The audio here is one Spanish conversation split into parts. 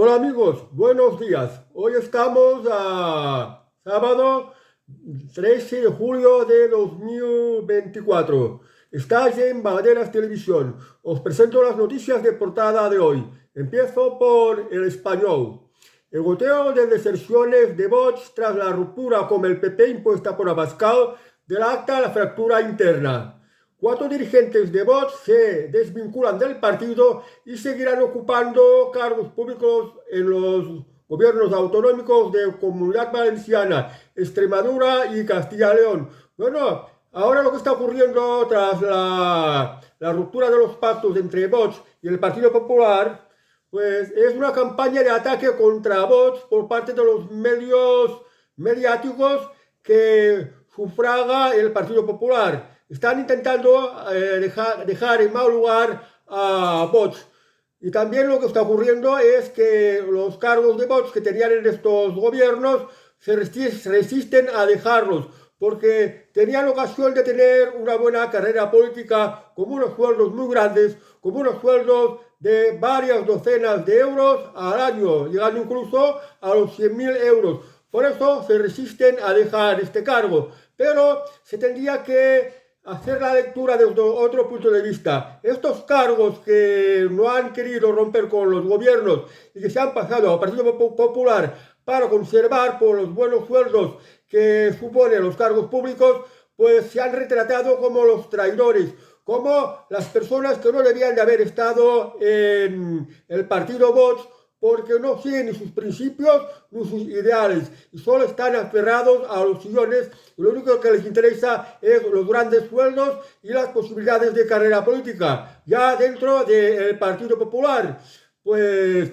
Hola amigos, buenos días. Hoy estamos a sábado 13 de julio de 2024. Estás en Banderas Televisión. Os presento las noticias de portada de hoy. Empiezo por El Español. El goteo de deserciones de Vox tras la ruptura con el PP impuesta por Abascal del acta a la fractura interna. 4 dirigentes de Vox se desvinculan del partido y seguirán ocupando cargos públicos en los gobiernos autonómicos de Comunidad Valenciana, Extremadura y Castilla y León. Bueno, ahora lo que está ocurriendo tras la ruptura de los pactos entre Vox y el Partido Popular, pues es una campaña de ataque contra Vox por parte de los medios mediáticos que sufraga el Partido Popular. Están intentando dejar en mal lugar a Vox. Y también lo que está ocurriendo es que los cargos de Vox que tenían en estos gobiernos se resisten a dejarlos, porque tenían ocasión de tener una buena carrera política, con unos sueldos muy grandes, con unos sueldos de varias docenas de euros al año, llegando incluso a los 100.000 euros. Por eso se resisten a dejar este cargo. Pero se tendría que hacer la lectura desde otro punto de vista. Estos cargos que no han querido romper con los gobiernos y que se han pasado al Partido Popular para conservar por los buenos sueldos que suponen los cargos públicos, pues se han retratado como los traidores, como las personas que no debían de haber estado en el partido Vox, porque no siguen ni sus principios ni sus ideales y solo están aferrados a los sillones y lo único que les interesa es los grandes sueldos y las posibilidades de carrera política. Ya dentro del Partido Popular, pues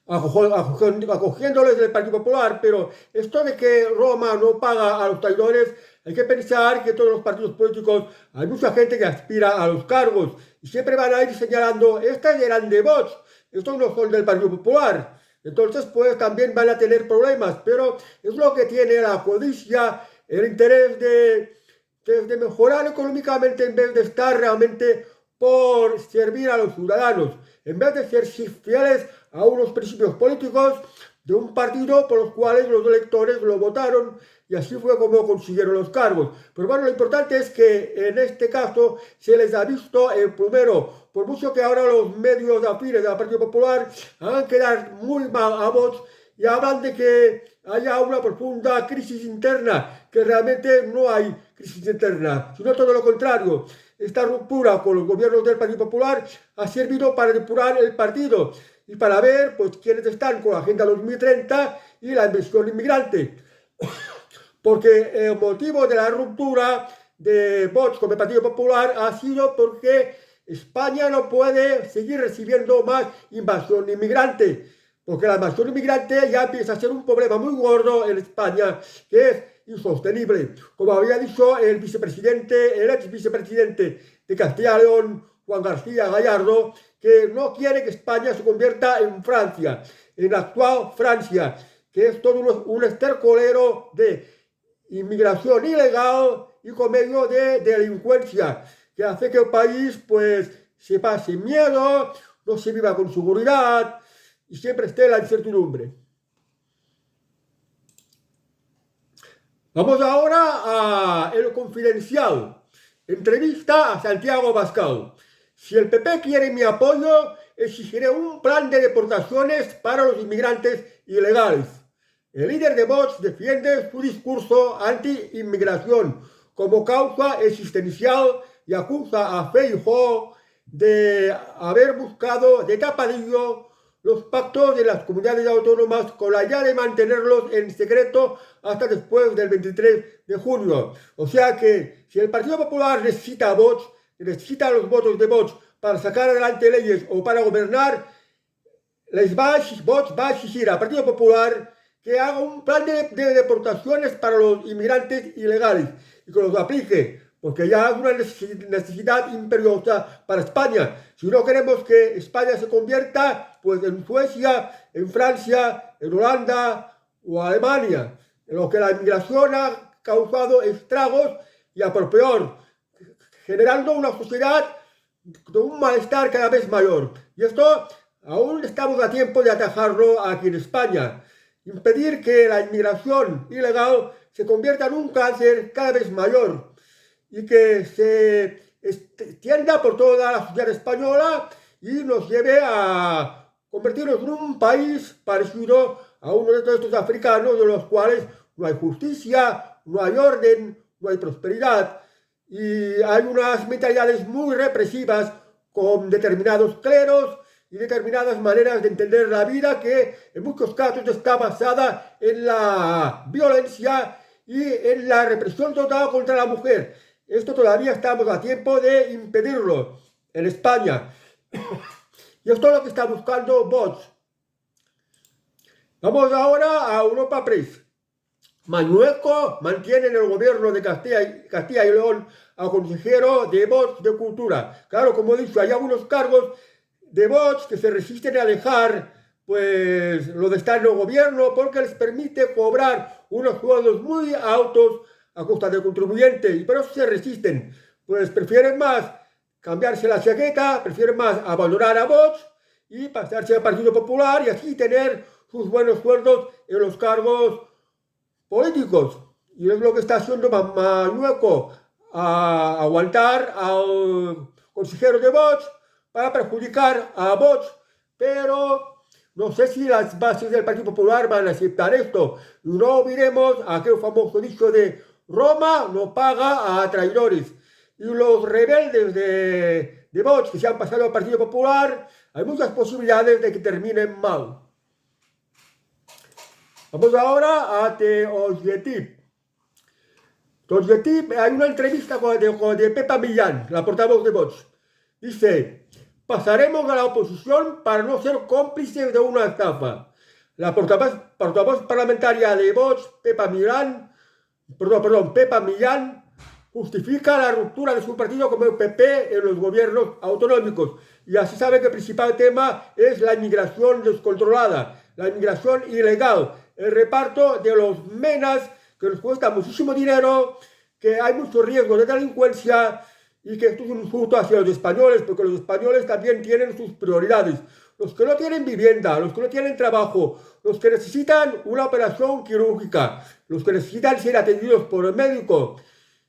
acogiéndoles del Partido Popular, pero esto de que Roma no paga a los traidores, hay que pensar que todos los partidos políticos hay mucha gente que aspira a los cargos y siempre van a ir señalando, estas eran de Vox, estos no son del Partido Popular. Entonces, pues también van a tener problemas, pero es lo que tiene la codicia, el interés de mejorar económicamente en vez de estar realmente por servir a los ciudadanos, en vez de ser fieles a unos principios políticos de un partido por los cuales los electores lo votaron y así fue como consiguieron los cargos. Pero bueno, lo importante es que en este caso se les ha visto el plumero, por mucho que ahora los medios afines del Partido Popular hagan quedar muy mal a Vox y hablan de que haya una profunda crisis interna, que realmente no hay crisis interna, sino todo lo contrario. Esta ruptura con los gobiernos del Partido Popular ha servido para depurar el partido y para ver pues quiénes están con la Agenda 2030 y la inversión inmigrante. Porque el motivo de la ruptura de Vox con el Partido Popular ha sido porque España no puede seguir recibiendo más invasión inmigrante, porque la invasión inmigrante ya empieza a ser un problema muy gordo en España, que es insostenible. Como había dicho el vicepresidente, el ex vicepresidente de Castilla y León, Juan García Gallardo, que no quiere que España se convierta en Francia, en la actual Francia, que es todo un estercolero de inmigración ilegal y con medio de delincuencia, que hace que el país pues se pase miedo, no se viva con seguridad y siempre esté la incertidumbre. Vamos ahora a El Confidencial. Entrevista a Santiago Abascal. Si el PP quiere mi apoyo, exigiré un plan de deportaciones para los inmigrantes ilegales. El líder de Vox defiende su discurso anti-inmigración como causa existencial y acusa a Feijóo de haber buscado de tapadillo los pactos de las comunidades autónomas con la idea de mantenerlos en secreto hasta después del 23 de junio. O sea que si el Partido Popular necesita a Vox, necesita los votos de Vox para sacar adelante leyes o para gobernar, Vox va a exigir al Partido Popular que haga un plan de deportaciones para los inmigrantes ilegales y que los aplique, porque ya es una necesidad imperiosa para España. Si no queremos que España se convierta pues en Suecia, en Francia, en Holanda o Alemania, en lo que la inmigración ha causado estragos y a por peor, generando una sociedad de un malestar cada vez mayor. Y esto aún estamos a tiempo de atajarlo aquí en España. Impedir que la inmigración ilegal se convierta en un cáncer cada vez mayor y que se extienda por toda la sociedad española y nos lleve a convertirnos en un país parecido a uno de todos estos africanos de los cuales no hay justicia, no hay orden, no hay prosperidad y hay unas mentalidades muy represivas con determinados cleros y determinadas maneras de entender la vida que en muchos casos está basada en la violencia y en la represión total contra la mujer. Esto todavía estamos a tiempo de impedirlo en España. Y esto es lo que está buscando Vox. Vamos ahora a Europa Press. Mañueco mantiene en el gobierno de Castilla y León al consejero de Vox de Cultura. Claro, como he dicho, hay algunos cargos de Vox que se resisten a dejar pues lo de estar en el gobierno porque les permite cobrar unos sueldos muy altos a costa del contribuyente y por eso se resisten. Pues prefieren más cambiarse la chaqueta, prefieren más abandonar a Vox y pasarse al Partido Popular y así tener sus buenos sueldos en los cargos políticos. Y es lo que está haciendo Mañueco, a aguantar al consejero de Vox para perjudicar a Vox, pero no sé si las bases del Partido Popular van a aceptar esto. No olvidemos aquel famoso dicho de Roma no paga a traidores. Y los rebeldes de Vox que se han pasado al Partido Popular, hay muchas posibilidades de que terminen mal. Vamos ahora a Teosgetip. Teosgetip, hay una entrevista de Pepa Millán, la portavoz de Vox. Dice, pasaremos a la oposición para no ser cómplices de una estafa. La portavoz parlamentaria de Vox, Pepa Millán, justifica la ruptura de su partido como el PP en los gobiernos autonómicos. Y así sabe que el principal tema es la inmigración descontrolada, la inmigración ilegal, el reparto de los menas, que nos cuesta muchísimo dinero, que hay mucho riesgo de delincuencia y que esto es un insulto hacia los españoles, porque los españoles también tienen sus prioridades. Los que no tienen vivienda, los que no tienen trabajo, los que necesitan una operación quirúrgica, los que necesitan ser atendidos por el médico,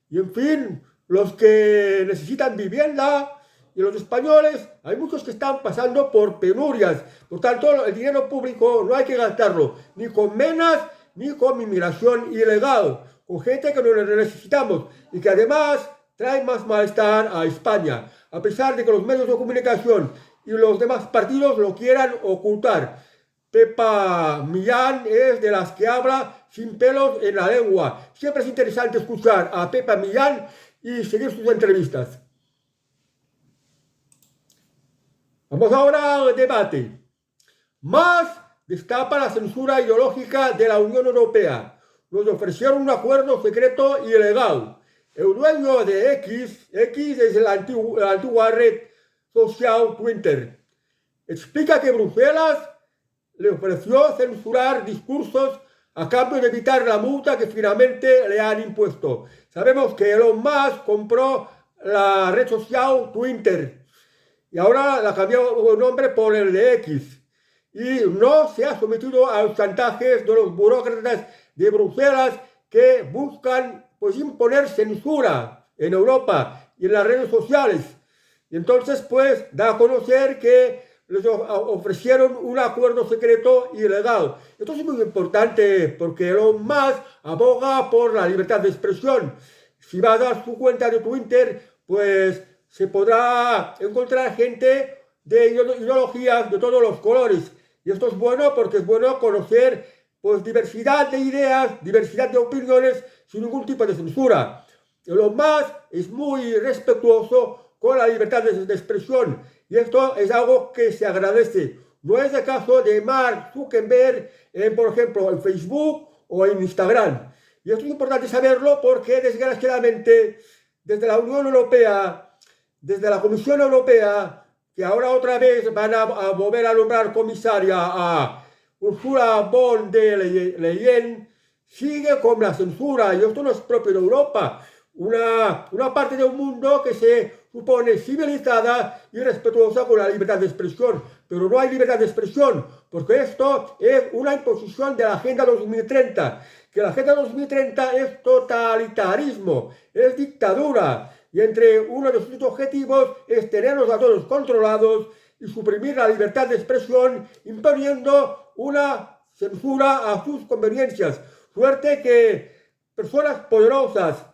y en fin, los que necesitan vivienda, y los españoles, hay muchos que están pasando por penurias. Por tanto, el dinero público no hay que gastarlo, ni con menas, ni con inmigración ilegal, con gente que no le necesitamos, y que además trae más malestar a España, a pesar de que los medios de comunicación y los demás partidos lo quieran ocultar. Pepa Millán es de las que habla sin pelos en la lengua. Siempre es interesante escuchar a Pepa Millán y seguir sus entrevistas. Vamos ahora al debate. Más destapa la censura ideológica de la Unión Europea. Nos ofrecieron un acuerdo secreto y ilegal. El dueño de X es la antigua red social Twitter, explica que Bruselas le ofreció censurar discursos a cambio de evitar la multa que finalmente le han impuesto. Sabemos que Elon Musk compró la red social Twitter y ahora la cambió el nombre por el de X y no se ha sometido a los chantajes de los burócratas de Bruselas que buscan pues imponer censura en Europa y en las redes sociales. Y entonces pues da a conocer que les ofrecieron un acuerdo secreto ilegal. Esto es muy importante porque Elon Musk aboga por la libertad de expresión. Si vas a su cuenta de Twitter, pues se podrá encontrar gente de ideologías de todos los colores. Y esto es bueno porque es bueno conocer pues diversidad de ideas, diversidad de opiniones sin ningún tipo de censura. Elon Musk es muy respetuoso con la libertad de expresión y esto es algo que se agradece. No es el caso de Mark Zuckerberg, por ejemplo, en Facebook o en Instagram. Y esto es importante saberlo porque, desgraciadamente, desde la Unión Europea, desde la Comisión Europea, que ahora otra vez van a volver a nombrar comisaria a Ursula von der Leyen, sigue con la censura, y esto no es propio de Europa. Una parte del mundo que se supone civilizada y respetuosa con la libertad de expresión. Pero no hay libertad de expresión, porque esto es una imposición de la Agenda 2030, que la Agenda 2030 es totalitarismo, es dictadura, y entre uno de sus objetivos es tenernos a todos controlados y suprimir la libertad de expresión, imponiendo una censura a sus conveniencias. Suerte que personas poderosas,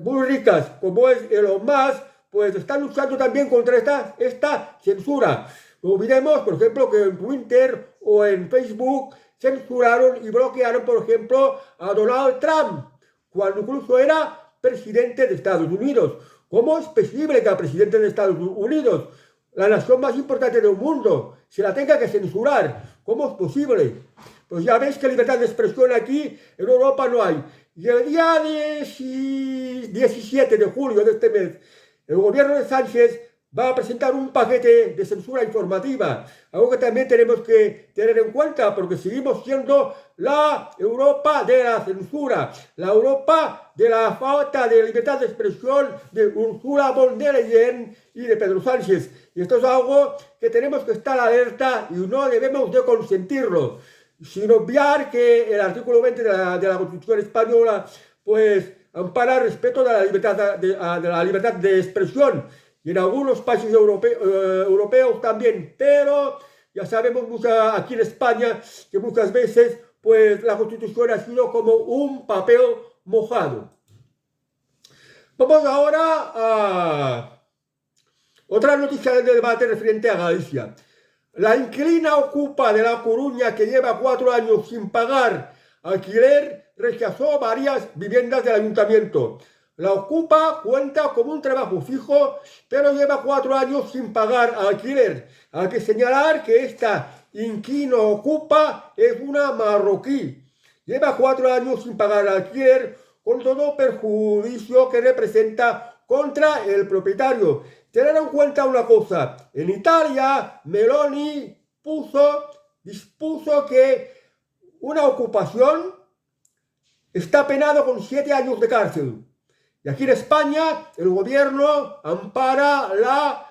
muy ricas, como es Elon Musk, pues están luchando también contra esta censura. No olvidemos, por ejemplo, que en Twitter o en Facebook censuraron y bloquearon, por ejemplo, a Donald Trump, cuando incluso era presidente de Estados Unidos. ¿Cómo es posible que al presidente de Estados Unidos, la nación más importante del mundo, se la tenga que censurar? ¿Cómo es posible? Pues ya veis que libertad de expresión aquí en Europa no hay. Y el día 17 de julio de este mes, el gobierno de Sánchez va a presentar un paquete de censura informativa, algo que también tenemos que tener en cuenta porque seguimos siendo la Europa de la censura, la Europa de la falta de libertad de expresión de Ursula von der Leyen y de Pedro Sánchez. Y esto es algo que tenemos que estar alerta y no debemos de consentirlo, sin obviar que el artículo 20 de la Constitución española pues ampara el respeto de la libertad de expresión, y en algunos países europeos también, pero ya sabemos aquí en España que muchas veces pues la Constitución ha sido como un papel mojado. Vamos ahora a otra noticia del debate referente a Galicia. La inquilina Ocupa de La Coruña, que lleva 4 años sin pagar alquiler, rechazó varias viviendas del ayuntamiento. La Ocupa cuenta con un trabajo fijo, pero lleva 4 años sin pagar alquiler. Hay que señalar que esta inquilina Ocupa es una marroquí. Lleva 4 años sin pagar alquiler, con todo perjuicio que representa contra el propietario. Tener en cuenta una cosa: en Italia, Meloni dispuso que una ocupación está penado con 7 años de cárcel. Y aquí en España el gobierno ampara la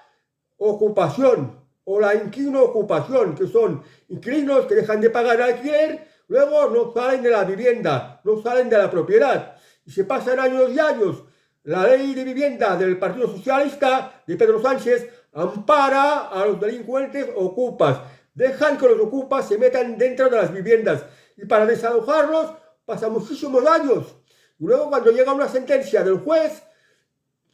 ocupación o la inquilino ocupación, que son inquilinos que dejan de pagar alquiler, luego no salen de la vivienda, no salen de la propiedad. Y se pasan años y años. La ley de vivienda del Partido Socialista de Pedro Sánchez ampara a los delincuentes ocupas. Dejan que los ocupas se metan dentro de las viviendas. Y para desalojarlos pasan muchísimos años. Y luego cuando llega una sentencia del juez,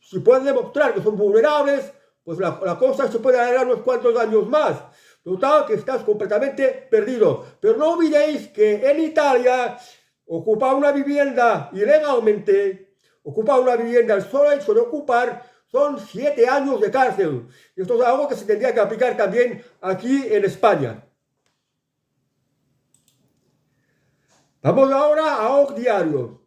si pueden demostrar que son vulnerables, pues la cosa se puede alargar unos cuantos años más. Total, que estás completamente perdido. Pero no olvidéis que en Italia ocupar una vivienda ilegalmente, ocupar una vivienda, el solo hecho de ocupar, son 7 años de cárcel. Y esto es algo que se tendría que aplicar también aquí en España. Vamos ahora a OC Diario.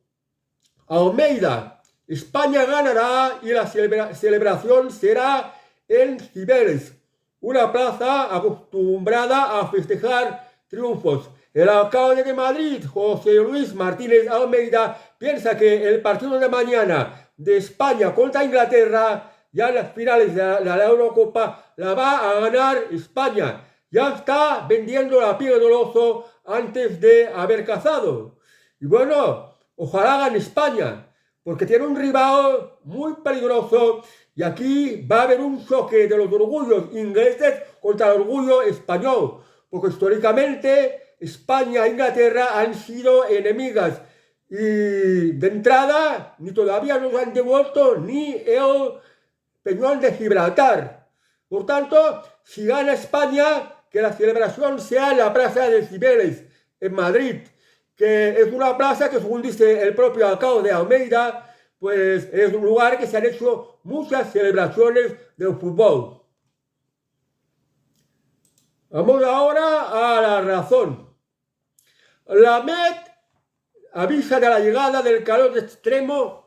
Almeida, España ganará y la celebración será en Cibeles, una plaza acostumbrada a festejar triunfos. El alcalde de Madrid, José Luis Martínez Almeida, piensa que el partido de mañana de España contra Inglaterra, ya en las finales de la Eurocopa, la va a ganar España. Ya está vendiendo la piel del oso antes de haber cazado. Y bueno, ojalá gane España, porque tiene un rival muy peligroso y aquí va a haber un choque de los orgullos ingleses contra el orgullo español, porque históricamente España e Inglaterra han sido enemigas y de entrada ni todavía nos han devuelto ni el Peñón de Gibraltar. Por tanto, si gana España, que la celebración sea en la Plaza de Cibeles, en Madrid, que es una plaza que, según dice el propio alcalde de Almeida, pues es un lugar que se han hecho muchas celebraciones del fútbol. Vamos ahora a La Razón. La Met avisa de la llegada del calor extremo.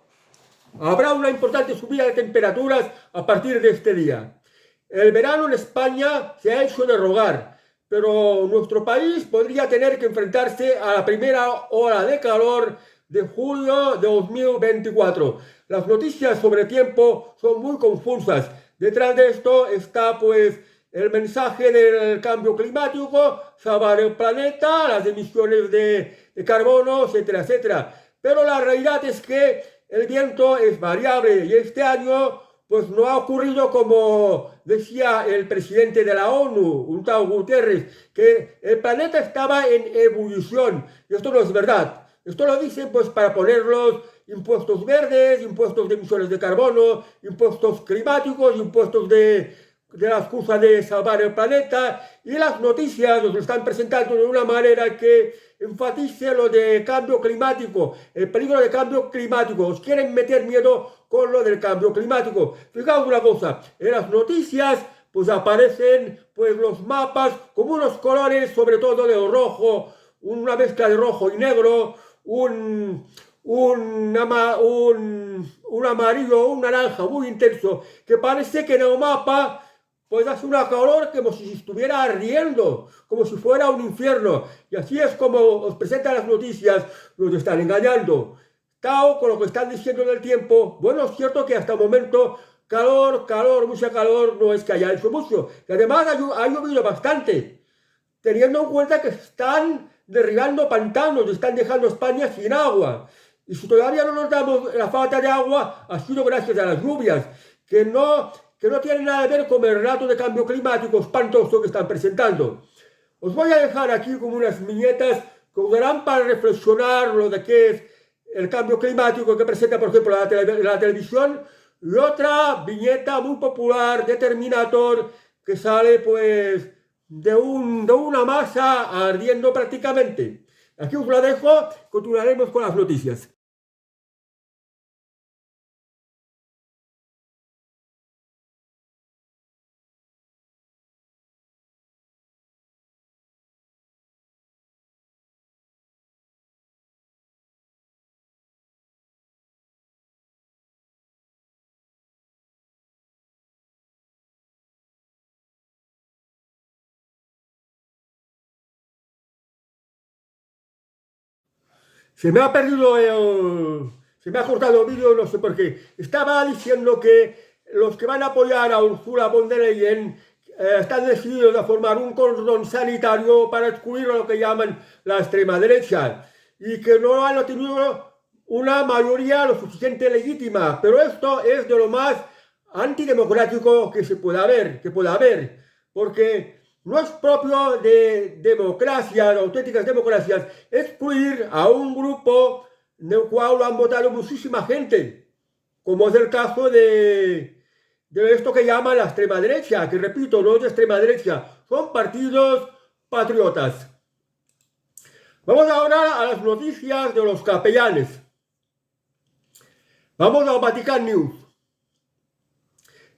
Habrá una importante subida de temperaturas a partir de este día. El verano en España se ha hecho de rogar, pero nuestro país podría tener que enfrentarse a la primera ola de calor de julio de 2024. Las noticias sobre tiempo son muy confusas. Detrás de esto está pues el mensaje del cambio climático, salvar el planeta, las emisiones de carbono, etcétera, etcétera. Pero la realidad es que el viento es variable y este año pues no ha ocurrido como decía el presidente de la ONU, un tal Guterres, que el planeta estaba en ebullición. Y esto no es verdad. Esto lo dicen pues para poner los impuestos verdes, impuestos de emisiones de carbono, impuestos climáticos, impuestos de la excusa de salvar el planeta, y las noticias nos lo están presentando de una manera que enfatice lo de cambio climático, el peligro de cambio climático. Os quieren meter miedo con lo del cambio climático. Fijaos una cosa, en las noticias pues aparecen pues los mapas con unos colores, sobre todo de rojo, una mezcla de rojo y negro, un amarillo, un naranja muy intenso, que parece que en el mapa pues hace una calor como si estuviera ardiendo, como si fuera un infierno. Y así es como os presentan las noticias, nos están engañando. Cao con lo que están diciendo del tiempo. Bueno, es cierto que hasta el momento calor, mucha calor, no es que haya hecho mucho. Y además ha llovido bastante, teniendo en cuenta que están derribando pantanos, están dejando España sin agua. Y si todavía no nos damos la falta de agua, ha sido gracias a las lluvias, que no tienen nada que ver con el relato de cambio climático espantoso que están presentando. Os voy a dejar aquí como unas viñetas que os darán para reflexionar lo de qué es el cambio climático que presenta, por ejemplo, la televisión, y otra viñeta muy popular de Terminator que sale pues de una masa ardiendo prácticamente. Aquí os la dejo, continuaremos con las noticias. Se me ha perdido se me ha cortado el vídeo, no sé por qué. Estaba diciendo que los que van a apoyar a Ursula von der Leyen están decididos a formar un cordón sanitario para excluir a lo que llaman la extrema derecha y que no han tenido una mayoría lo suficiente legítima. Pero esto es de lo más antidemocrático que pueda haber, porque no es propio de democracias, de auténticas democracias, excluir a un grupo del cual lo han votado muchísima gente, como es el caso de esto que llaman la extrema derecha, que repito, no es de extrema derecha, son partidos patriotas. Vamos ahora a las noticias de los capellanes. Vamos al Vatican News.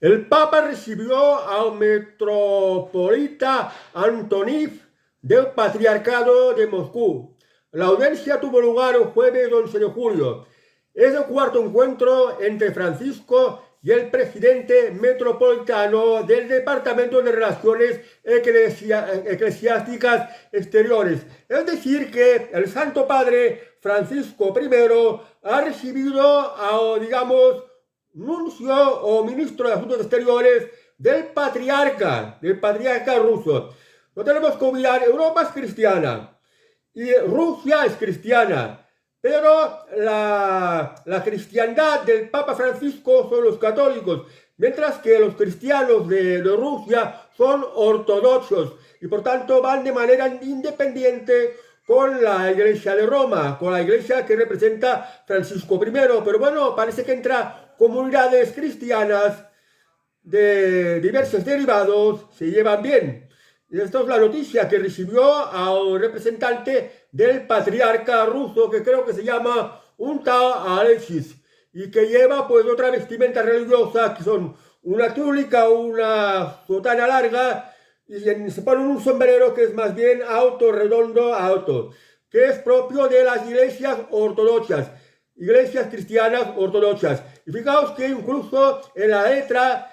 El Papa recibió al metropolita Antoniv del Patriarcado de Moscú. La audiencia tuvo lugar el jueves 11 de julio. Es el cuarto encuentro entre Francisco y el presidente metropolitano del Departamento de Relaciones Eclesiásticas Exteriores. Es decir, que el Santo Padre Francisco I ha recibido digamos, nuncio o ministro de Asuntos Exteriores del patriarca ruso. No tenemos que olvidar, Europa es cristiana y Rusia es cristiana, pero la cristiandad del Papa Francisco son los católicos, mientras que los cristianos de Rusia son ortodoxos y por tanto van de manera independiente con la Iglesia de Roma, con la Iglesia que representa Francisco I. Pero bueno, parece que entra comunidades cristianas de diversos derivados se llevan bien. Y esta es la noticia que recibió al representante del patriarca ruso, que creo que se llama un tal Alexis, y que lleva pues otra vestimenta religiosa, que son una túnica, una sotana larga, y se pone un sombrero que es más bien redondo, que es propio de las iglesias ortodoxas, iglesias cristianas ortodoxas. Y fijaos que incluso en la letra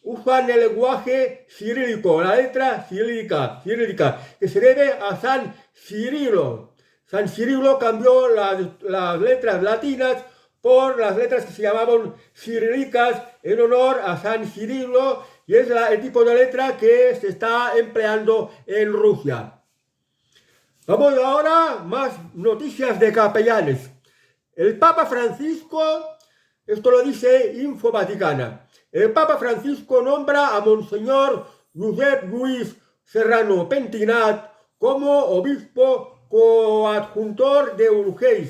usan el lenguaje cirílico, la letra cirílica, que se debe a San Cirilo. San Cirilo cambió las letras latinas por las letras que se llamaban cirílicas en honor a San Cirilo, y es el tipo de letra que se está empleando en Rusia. Vamos ahora más noticias de capellanes. El Papa Francisco, esto lo dice Info Vaticana, el Papa Francisco nombra a Monseñor Josep Luis Serrano Pentinat como obispo coadjuntor de Urgell.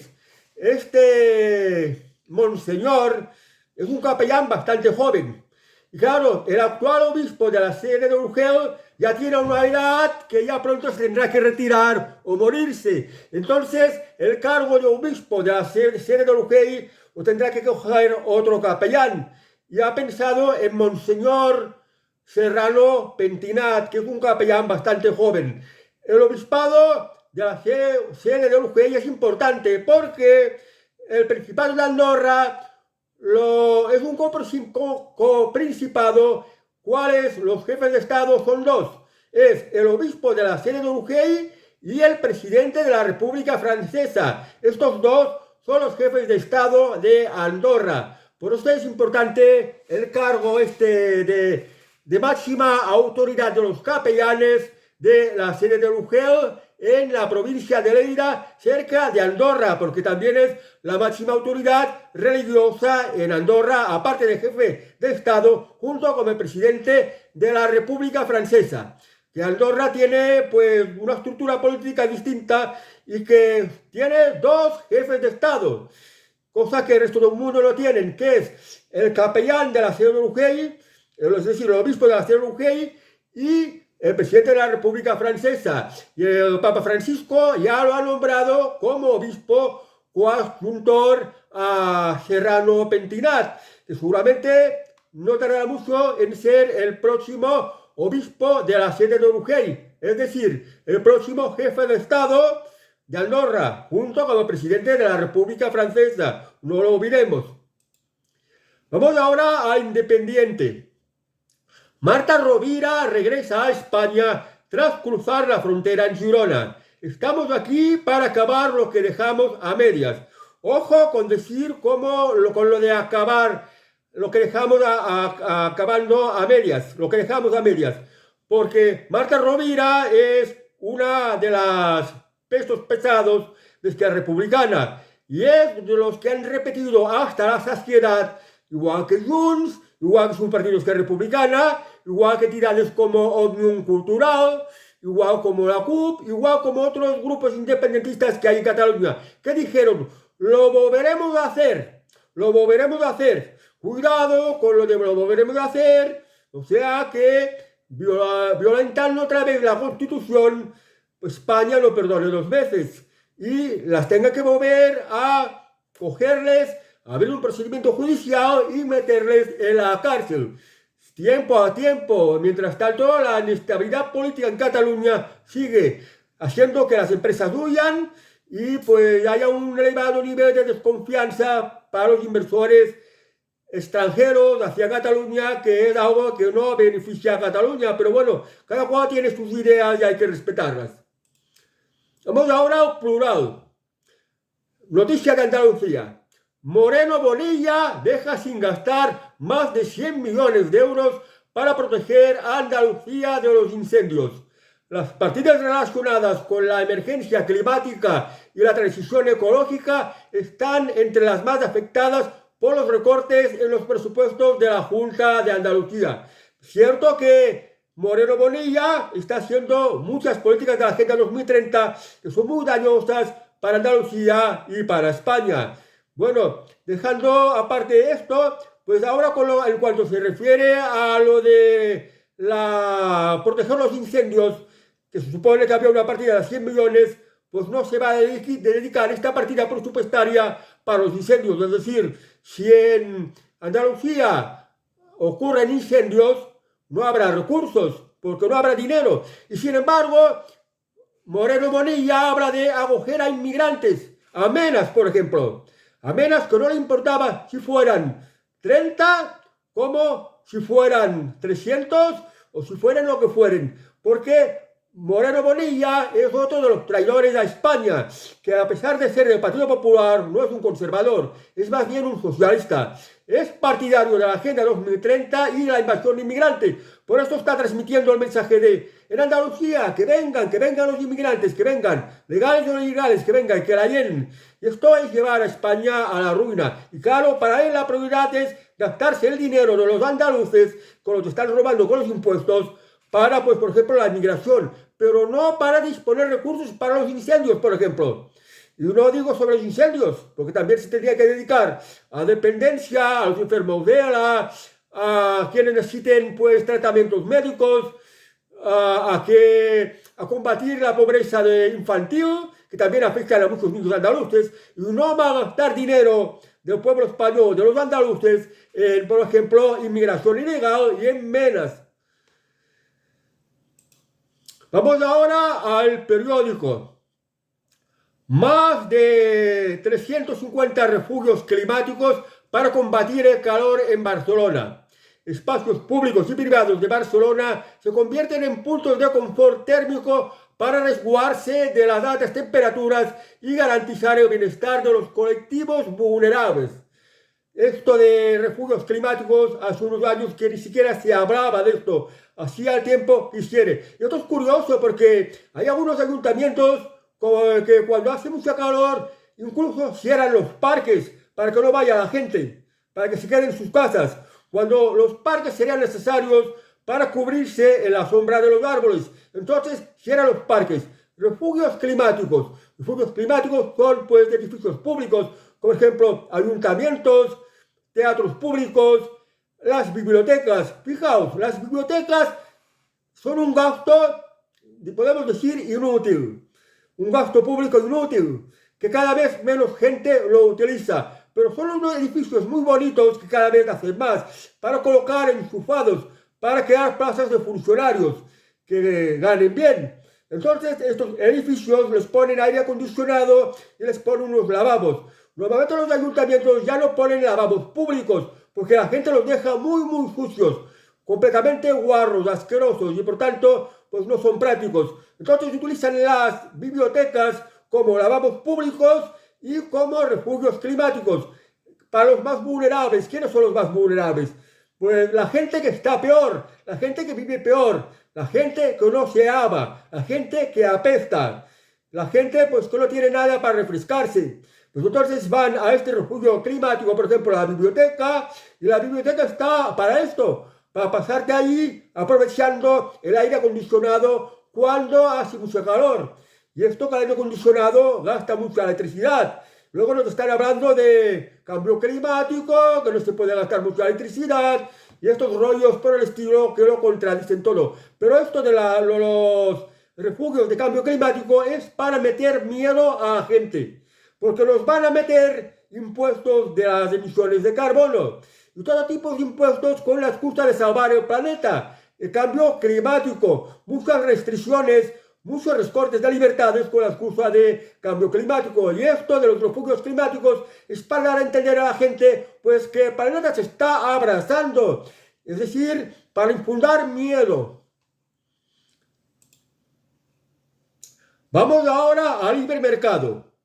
Este monseñor es un capellán bastante joven. Y claro, el actual obispo de la sede de Urgell ya tiene una edad que ya pronto se tendrá que retirar o morirse. Entonces, el cargo de obispo de la sede de Urgell lo tendrá que coger otro capellán. Y ha pensado en Monseñor Serrano Pentinat, que es un capellán bastante joven. El obispado de la sede de Urgell es importante porque el Principado de Andorra es un coprincipado. ¿Cuáles? Los jefes de Estado son dos. Es el obispo de la sede de Urgell y el presidente de la República Francesa. Estos dos son los jefes de Estado de Andorra. Por eso es importante el cargo de máxima autoridad de los capellanes de la sede de Urgell en la provincia de Lleida, cerca de Andorra, porque también es la máxima autoridad religiosa en Andorra, aparte de jefe de Estado, junto con el presidente de la República Francesa. Que Andorra tiene pues una estructura política distinta y que tiene dos jefes de Estado, cosa que el resto del mundo no tienen, que es el capellán de la sede de Urgell, es decir, el obispo de la sede de Urgell, y el presidente de la República Francesa. Y el Papa Francisco ya lo ha nombrado como obispo coadjuntor a Serrano Pentinat, que seguramente no tardará mucho en ser el próximo obispo de la sede de Urgell, es decir, el próximo jefe de Estado de Andorra, junto con el presidente de la República Francesa. No lo olvidemos. Vamos ahora a Independiente. Marta Rovira regresa a España tras cruzar la frontera en Girona. Estamos aquí para acabar lo que dejamos a medias. Ojo con decir con lo de acabar lo que dejamos acabando a medias, lo que dejamos a medias. Porque Marta Rovira es una de las pesos pesados de Esquerra Republicana y es de los que han repetido hasta la saciedad, igual que Junts, igual que su partido Esquerra Republicana, igual que tiranes como Òmnium Cultural, igual como la CUP, igual como otros grupos independentistas que hay en Cataluña, que dijeron, lo volveremos a hacer, lo volveremos a hacer, cuidado con lo de lo volveremos a hacer, o sea que violentando otra vez la Constitución, pues España lo perdone dos veces y las tenga que volver a cogerles, abrir un procedimiento judicial y meterles en la cárcel. Tiempo a tiempo. Mientras tanto, la inestabilidad política en Cataluña sigue haciendo que las empresas huyan y pues haya un elevado nivel de desconfianza para los inversores extranjeros hacia Cataluña, que es algo que no beneficia a Cataluña. Pero bueno, cada cual tiene sus ideas y hay que respetarlas. Vamos ahora al plural. Noticia de Andalucía. Moreno Bonilla deja sin gastar más de 100 millones de euros para proteger a Andalucía de los incendios. Las partidas relacionadas con la emergencia climática y la transición ecológica están entre las más afectadas por los recortes en los presupuestos de la Junta de Andalucía. Cierto que Moreno Bonilla está haciendo muchas políticas de la Agenda 2030 que son muy dañosas para Andalucía y para España. Bueno, dejando aparte esto, pues ahora en cuanto se refiere a lo de proteger los incendios, que se supone que había una partida de 100 millones, pues no se va a dedicar esta partida presupuestaria para los incendios. Es decir, si en Andalucía ocurren incendios, no habrá recursos, porque no habrá dinero. Y sin embargo, Moreno Bonilla habla de acoger a inmigrantes, a Menas, por ejemplo. A Menas que no le importaba si fueran 30 como si fueran 300 o si fueran lo que fueren. Porque Moreno Bonilla es otro de los traidores a España, que a pesar de ser del Partido Popular, no es un conservador, es más bien un socialista. Es partidario de la Agenda 2030 y de la invasión de inmigrantes. Por eso está transmitiendo el mensaje de en Andalucía, que vengan los inmigrantes, que vengan, legales o ilegales, que vengan, que la llenen. Y esto es llevar a España a la ruina. Y claro, para él la prioridad es gastarse el dinero de los andaluces, con los que están robando con los impuestos, para, pues, por ejemplo, la inmigración, pero no para disponer recursos para los incendios, por ejemplo. Y no digo sobre los incendios, porque también se tendría que dedicar a dependencia, a los enfermos de ELA, a quienes necesiten, pues, tratamientos médicos, a combatir la pobreza infantil, que también afecta a muchos niños andaluces, y no va a gastar dinero del pueblo español, de los andaluces, en, por ejemplo, inmigración ilegal y en menas. Vamos ahora al periódico. Más de 350 refugios climáticos para combatir el calor en Barcelona. Espacios públicos y privados de Barcelona se convierten en puntos de confort térmico para resguardarse de las altas temperaturas y garantizar el bienestar de los colectivos vulnerables. Esto de refugios climáticos, hace unos años que ni siquiera se hablaba de esto, hacía el tiempo que quiere. Y esto es curioso porque hay algunos ayuntamientos que cuando hace mucho calor, incluso cierran los parques para que no vaya la gente, para que se queden en sus casas, cuando los parques serían necesarios para cubrirse en la sombra de los árboles. Entonces cierran los parques. Refugios climáticos. Refugios climáticos son, pues, edificios públicos, como ejemplo ayuntamientos, teatros públicos, las bibliotecas. Fijaos, las bibliotecas son un gasto, podemos decir, inútil. Un gasto público inútil, que cada vez menos gente lo utiliza. Pero son unos edificios muy bonitos que cada vez hacen más para colocar enchufados, para crear plazas de funcionarios que ganen bien. Entonces, estos edificios les ponen aire acondicionado y les ponen unos lavabos. Normalmente los ayuntamientos ya no ponen lavabos públicos porque la gente los deja muy sucios, completamente guarros, asquerosos y por tanto pues no son prácticos. Entonces utilizan las bibliotecas como lavabos públicos y como refugios climáticos para los más vulnerables. ¿Quiénes son los más vulnerables? Pues la gente que está peor, la gente que vive peor, la gente que no se ama, la gente que apesta, la gente pues que no tiene nada para refrescarse. Pues entonces van a este refugio climático, por ejemplo, a la biblioteca, y la biblioteca está para esto, para pasarte ahí aprovechando el aire acondicionado cuando hace mucho calor. Y esto que el aire acondicionado gasta mucha electricidad. Luego nos están hablando de cambio climático, que no se puede gastar mucha electricidad, y estos rollos por el estilo que lo contradicen todo. Pero esto de los refugios de cambio climático es para meter miedo a la gente, porque nos van a meter impuestos de las emisiones de carbono y todo tipo de impuestos con la excusa de salvar el planeta. El cambio climático, muchas restricciones, muchos recortes de libertades con la excusa de cambio climático. Y esto de los refugios climáticos es para dar a entender a la gente pues que el planeta se está abrazando, es decir, para infundar miedo. Vamos ahora al hipermercado.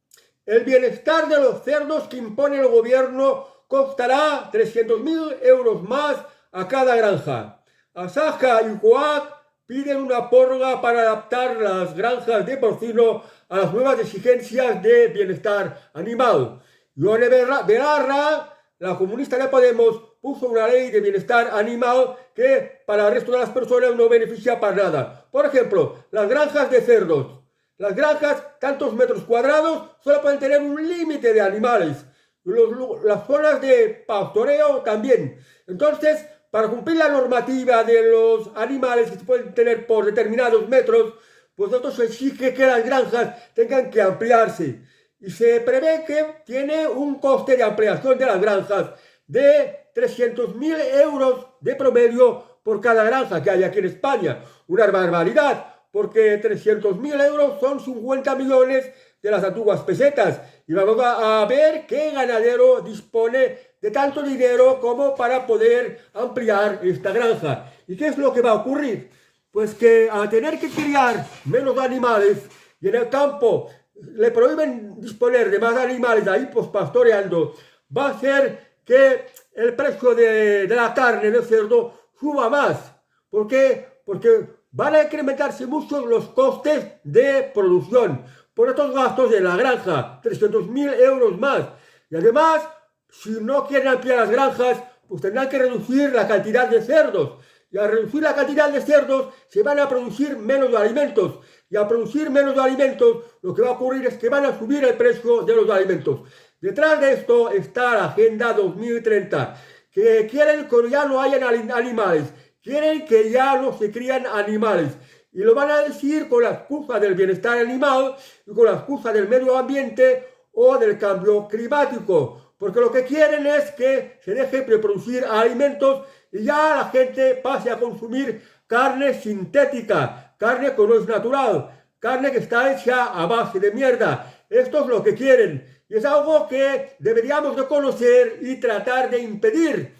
El bienestar de los cerdos que impone el gobierno costará 300.000 euros más a cada granja. Asaja y Coag piden una prórroga para adaptar las granjas de porcino a las nuevas exigencias de bienestar animal. Yone Belarra, la comunista de Podemos, puso una ley de bienestar animal que para el resto de las personas no beneficia para nada. Por ejemplo, las granjas de cerdos. Las granjas, tantos metros cuadrados, solo pueden tener un límite de animales. Las zonas de pastoreo también. Entonces, para cumplir la normativa de los animales que se pueden tener por determinados metros, pues esto se exige que las granjas tengan que ampliarse. Y se prevé que tiene un coste de ampliación de las granjas de 300.000 euros de promedio por cada granja que hay aquí en España. Una barbaridad, porque 300.000 euros son 50 millones de las antiguas pesetas. Y vamos a ver qué ganadero dispone de tanto dinero como para poder ampliar esta granja. ¿Y qué es lo que va a ocurrir? pues que al tener que criar menos animales y en el campo le prohíben disponer de más animales ahí pues pastoreando, va a hacer que el precio de la carne del cerdo suba más. ¿Por qué? Porque van a incrementarse mucho los costes de producción por estos gastos de la granja, 300.000 euros más. Y además, si no quieren ampliar las granjas, pues tendrán que reducir la cantidad de cerdos. Y al reducir la cantidad de cerdos, se van a producir menos alimentos. Y al producir menos alimentos, lo que va a ocurrir es que van a subir el precio de los alimentos. Detrás de esto está la Agenda 2030, que quieren que ya no hayan animales, quieren que ya no se crían animales. Y lo van a decir con la excusa del bienestar animal y con la excusa del medio ambiente o del cambio climático. Porque lo que quieren es que se deje de producir alimentos y ya la gente pase a consumir carne sintética, carne que no es natural, carne que está hecha a base de mierda. Esto es lo que quieren y es algo que deberíamos de conocer y tratar de impedir.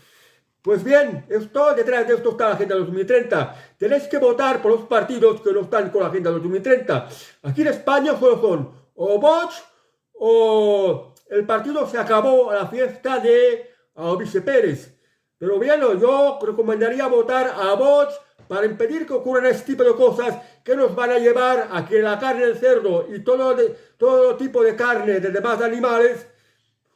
Pues bien, detrás de esto está la Agenda 2030. Tenéis que votar por los partidos que no están con la Agenda 2030. Aquí en España solo son o Vox o el partido Se Acabó la Fiesta de Albizu Pérez. Pero bien, yo recomendaría votar a Vox para impedir que ocurran este tipo de cosas que nos van a llevar a que la carne del cerdo y todo tipo de carne de demás animales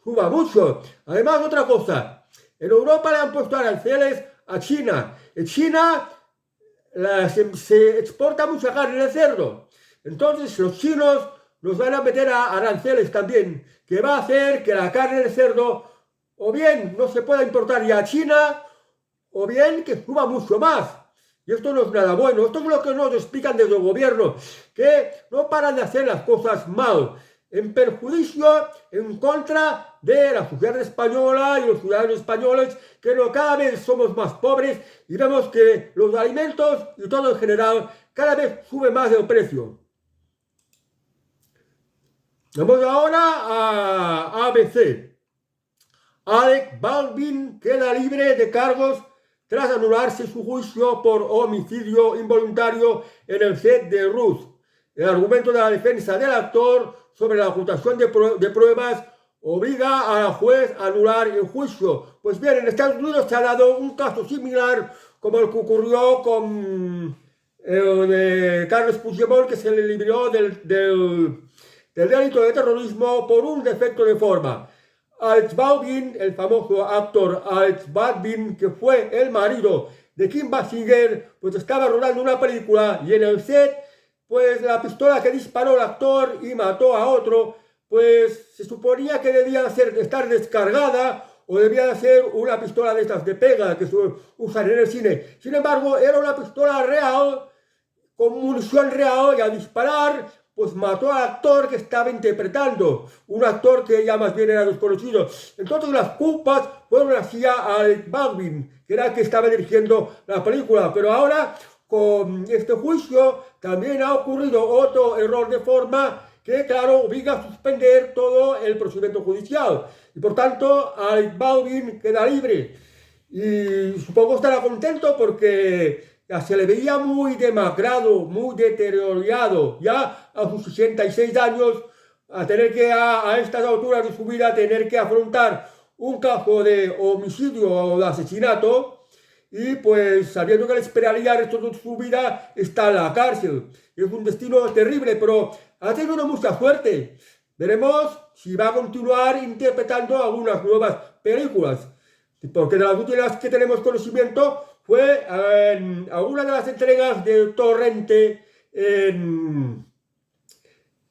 suba mucho. Además, otra cosa, en Europa le han puesto aranceles a China. En China se exporta mucha carne de cerdo. Entonces los chinos nos van a meter a aranceles también, que va a hacer que la carne de cerdo o bien no se pueda importar ya a China, o bien que suba mucho más. Y esto no es nada bueno. Esto es lo que nos explican desde el gobierno, que no paran de hacer las cosas mal, en perjuicio, en contra de la sociedad española y los ciudadanos españoles, que cada vez somos más pobres y vemos que los alimentos y todo en general cada vez sube más el precio. Vamos ahora a ABC. Alec Baldwin queda libre de cargos tras anularse su juicio por homicidio involuntario en el set de Ruth. El argumento de la defensa del actor sobre la ocultación de pruebas obliga a la juez a anular el juicio. Pues bien, en Estados Unidos se ha dado un caso similar como el que ocurrió con el de Carles Puigdemont, que se le libró del delito de terrorismo por un defecto de forma. Alec Baldwin, el famoso actor Alec Baldwin, que fue el marido de Kim Basinger, pues estaba rodando una película y en el set, pues la pistola que disparó el actor y mató a otro, pues se suponía que debía estar descargada o debía de ser una pistola de estas de pega que se usan en el cine. Sin embargo, era una pistola real, con munición real, y al disparar pues mató al actor que estaba interpretando, un actor que ya más bien era desconocido. Entonces las culpas fueron hacia Alec Baldwin, que era el que estaba dirigiendo la película. Pero ahora, con este juicio, también ha ocurrido otro error de forma que, claro, obliga a suspender todo el procedimiento judicial. Y por tanto, Alec Baldwin queda libre. Y supongo estará contento porque ya se le veía muy demacrado, muy deteriorado, ya a sus 66 años, a tener que a estas alturas de su vida, tener que afrontar un caso de homicidio o de asesinato, y pues sabiendo que le esperaría el resto de su vida, está en la cárcel. Es un destino terrible, pero ha tenido mucha suerte. Veremos si va a continuar interpretando algunas nuevas películas, porque de las últimas que tenemos conocimiento fue en alguna de las entregas de Torrente en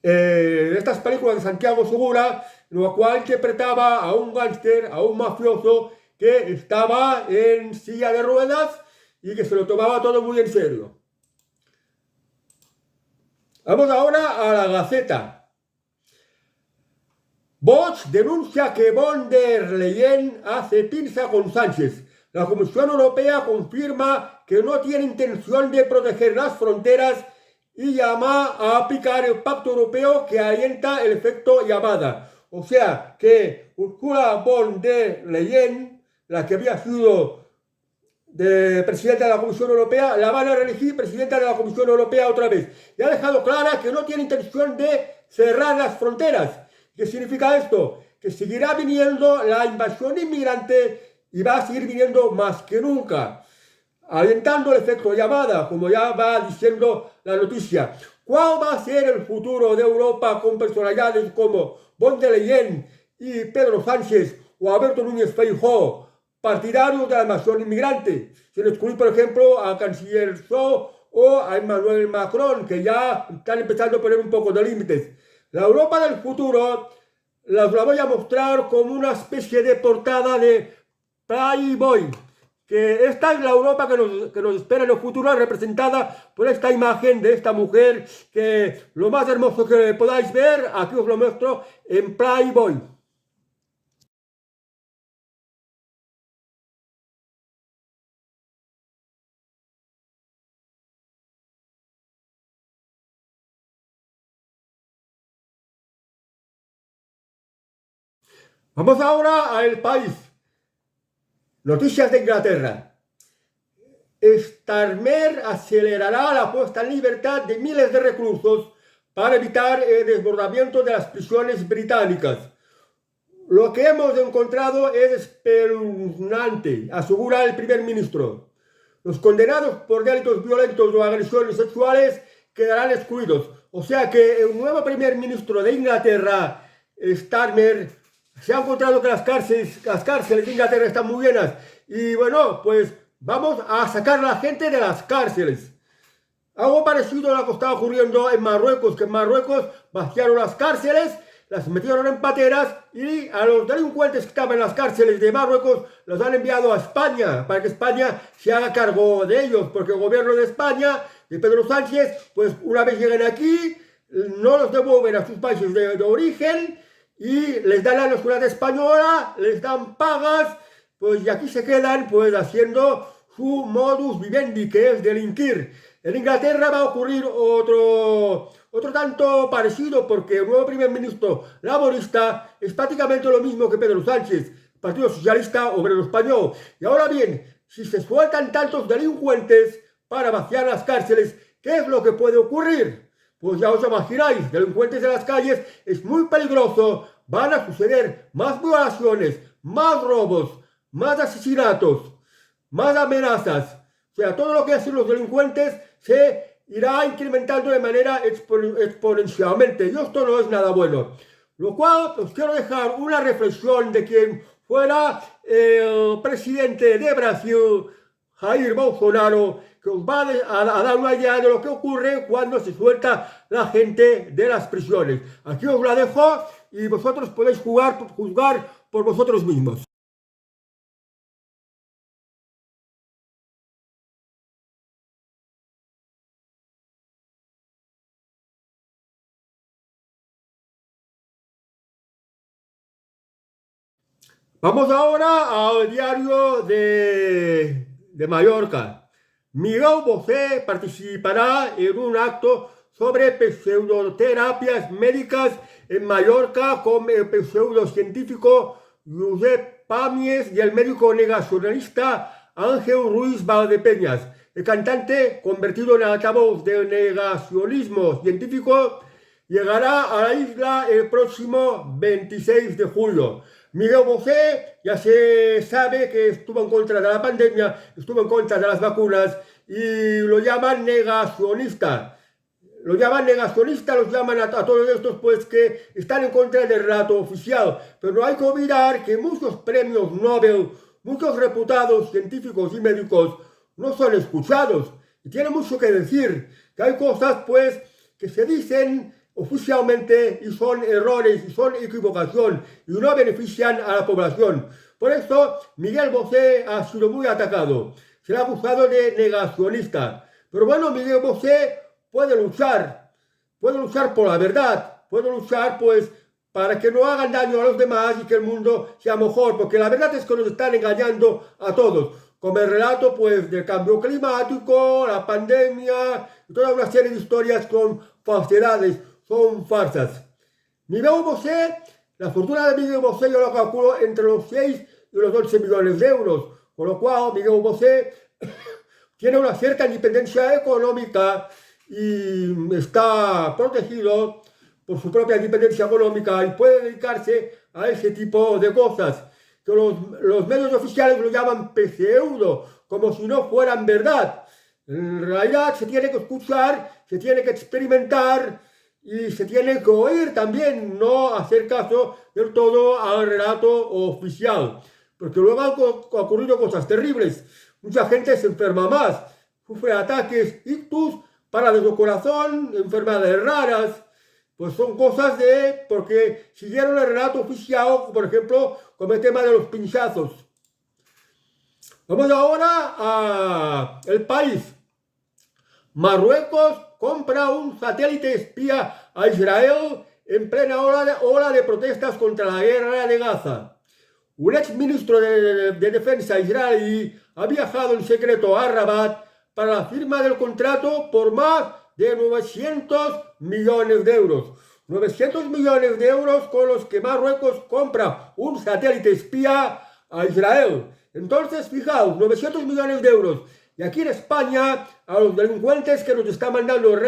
estas películas de Santiago Segura, en la cual interpretaba a un gángster, a un mafioso que estaba en silla de ruedas y que se lo tomaba todo muy en serio. Vamos ahora a la Gaceta. Vox denuncia que von der Leyen hace pinza con Sánchez. La Comisión Europea confirma que no tiene intención de proteger las fronteras y llama a aplicar el pacto europeo que alienta el efecto llamada. O sea que Ursula von der Leyen, la que había sido de presidenta de la Comisión Europea, la van a reelegir presidenta de la Comisión Europea otra vez. Y ha dejado clara que no tiene intención de cerrar las fronteras. ¿Qué significa esto? Que seguirá viniendo la invasión inmigrante y va a seguir viniendo más que nunca, alentando el efecto llamada, como ya va diciendo la noticia. ¿Cuál va a ser el futuro de Europa con personalidades como von der Leyen y Pedro Sánchez o Alberto Núñez Feijóo, partidarios de la invasión inmigrante? Sin excluir, por ejemplo, a Canciller Scholz o a Emmanuel Macron, que ya están empezando a poner un poco de límites. La Europa del futuro la voy a mostrar como una especie de portada de Playboy, que esta es la Europa que nos espera en el futuro, representada por esta imagen de esta mujer, que lo más hermoso que podáis ver, aquí os lo muestro en Playboy. Vamos ahora al país. Noticias de Inglaterra. Starmer acelerará la puesta en libertad de miles de reclusos para evitar el desbordamiento de las prisiones británicas. Lo que hemos encontrado es espeluznante, asegura el primer ministro. Los condenados por delitos violentos o agresiones sexuales quedarán excluidos. O sea que el nuevo primer ministro de Inglaterra, Starmer, se ha encontrado que las cárceles de Inglaterra están muy llenas. Y bueno, pues vamos a sacar a la gente de las cárceles. Algo parecido a lo que estaba ocurriendo en Marruecos, que en Marruecos vaciaron las cárceles, las metieron en pateras y a los delincuentes que estaban en las cárceles de Marruecos los han enviado a España para que España se haga cargo de ellos, porque el gobierno de España, de Pedro Sánchez, pues una vez lleguen aquí, no los devuelven a sus países de origen y les dan la nacionalidad española, les dan pagas, pues y aquí se quedan pues haciendo su modus vivendi, que es delinquir. En Inglaterra va a ocurrir otro tanto parecido, porque el nuevo primer ministro laborista es prácticamente lo mismo que Pedro Sánchez, Partido Socialista Obrero Español. Y ahora bien, si se sueltan tantos delincuentes para vaciar las cárceles, ¿qué es lo que puede ocurrir? Pues ya os imagináis, delincuentes en las calles es muy peligroso, van a suceder más violaciones, más robos, más asesinatos, más amenazas. O sea, todo lo que hacen los delincuentes se irá incrementando de manera exponencialmente. Y esto no es nada bueno. Lo cual os quiero dejar una reflexión de quien fuera el presidente de Brasil, Jair Bolsonaro, que os va a dar una idea de lo que ocurre cuando se suelta la gente de las prisiones. Aquí os la dejo y vosotros podéis juzgar por vosotros mismos. Vamos ahora al diario de Mallorca. Miguel Bosé participará en un acto sobre pseudoterapias médicas en Mallorca con el pseudocientífico Josep Pàmies y el médico negacionista Ángel Ruiz Valdepeñas. El cantante, convertido en altavoz del negacionismo científico, llegará a la isla el próximo 26 de julio. Miguel Bosé ya se sabe que estuvo en contra de la pandemia, estuvo en contra de las vacunas y lo llaman negacionista. Los llaman a todos estos pues que están en contra del relato oficial. Pero no hay que olvidar que muchos premios Nobel, muchos reputados científicos y médicos no son escuchados. Y tiene mucho que decir, que hay cosas pues que se dicen oficialmente y son errores y son equivocación y no benefician a la población. Por eso Miguel Bosé ha sido muy atacado. Se le ha acusado de negacionista. Pero bueno, Miguel Bosé puede luchar por la verdad, puede luchar pues para que no hagan daño a los demás y que el mundo sea mejor, porque la verdad es que nos están engañando a todos, con el relato pues del cambio climático, la pandemia y toda una serie de historias con falsedades, son farsas. Miguel Bosé, la fortuna de Miguel Bosé yo lo calculo entre los 6 y los 11 millones de euros, con lo cual Miguel Bosé tiene una cierta independencia económica y está protegido por su propia independencia económica y puede dedicarse a ese tipo de cosas que los medios oficiales lo llaman pseudo, como si no fueran verdad. En realidad se tiene que escuchar, se tiene que experimentar y se tiene que oír también, no hacer caso del todo al relato oficial, porque luego han ocurrido cosas terribles. Mucha gente se enferma más, sufre ataques, ictus, parálisis del corazón, enfermedades raras. Pues son cosas porque siguieron el relato oficial, por ejemplo, con el tema de los pinchazos. Vamos ahora a el país. Marruecos compra un satélite espía a Israel en plena ola de protestas contra la guerra de Gaza. Un ex ministro de Defensa israelí ha viajado en secreto a Rabat para la firma del contrato por más de 900 millones de euros. 900 millones de euros con los que Marruecos compra un satélite espía a Israel. Entonces, fijaos, 900 millones de euros. Y aquí en España, a los delincuentes que nos está mandando el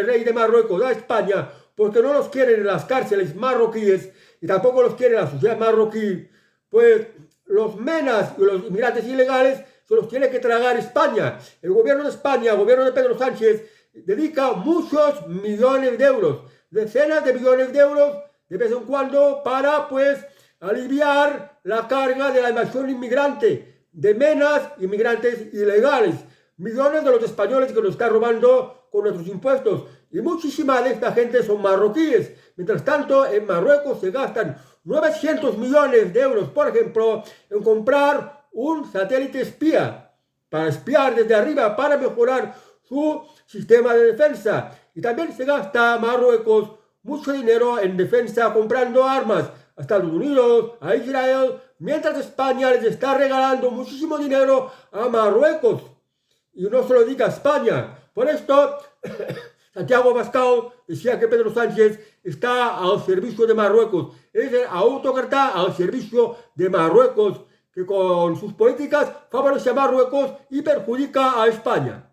rey de Marruecos a España, porque no los quieren en las cárceles marroquíes y tampoco los quiere la sociedad marroquí, pues los menas y los inmigrantes ilegales se los tiene que tragar España. El gobierno de España, el gobierno de Pedro Sánchez, dedica muchos millones de euros, decenas de millones de euros de vez en cuando para, pues, aliviar la carga de la invasión inmigrante, de menas inmigrantes ilegales. Millones de los españoles que nos están robando con nuestros impuestos. Y muchísima de esta gente son marroquíes. Mientras tanto, en Marruecos se gastan 900 millones de euros, por ejemplo, en comprar un satélite espía para espiar desde arriba, para mejorar su sistema de defensa. Y también se gasta Marruecos mucho dinero en defensa comprando armas a Estados Unidos, a Israel, mientras España les está regalando muchísimo dinero a Marruecos. Y no se lo diga España. Por esto, Santiago Abascal decía que Pedro Sánchez está al servicio de Marruecos. Es el autócrata al servicio de Marruecos, que con sus políticas favorece a Marruecos y perjudica a España.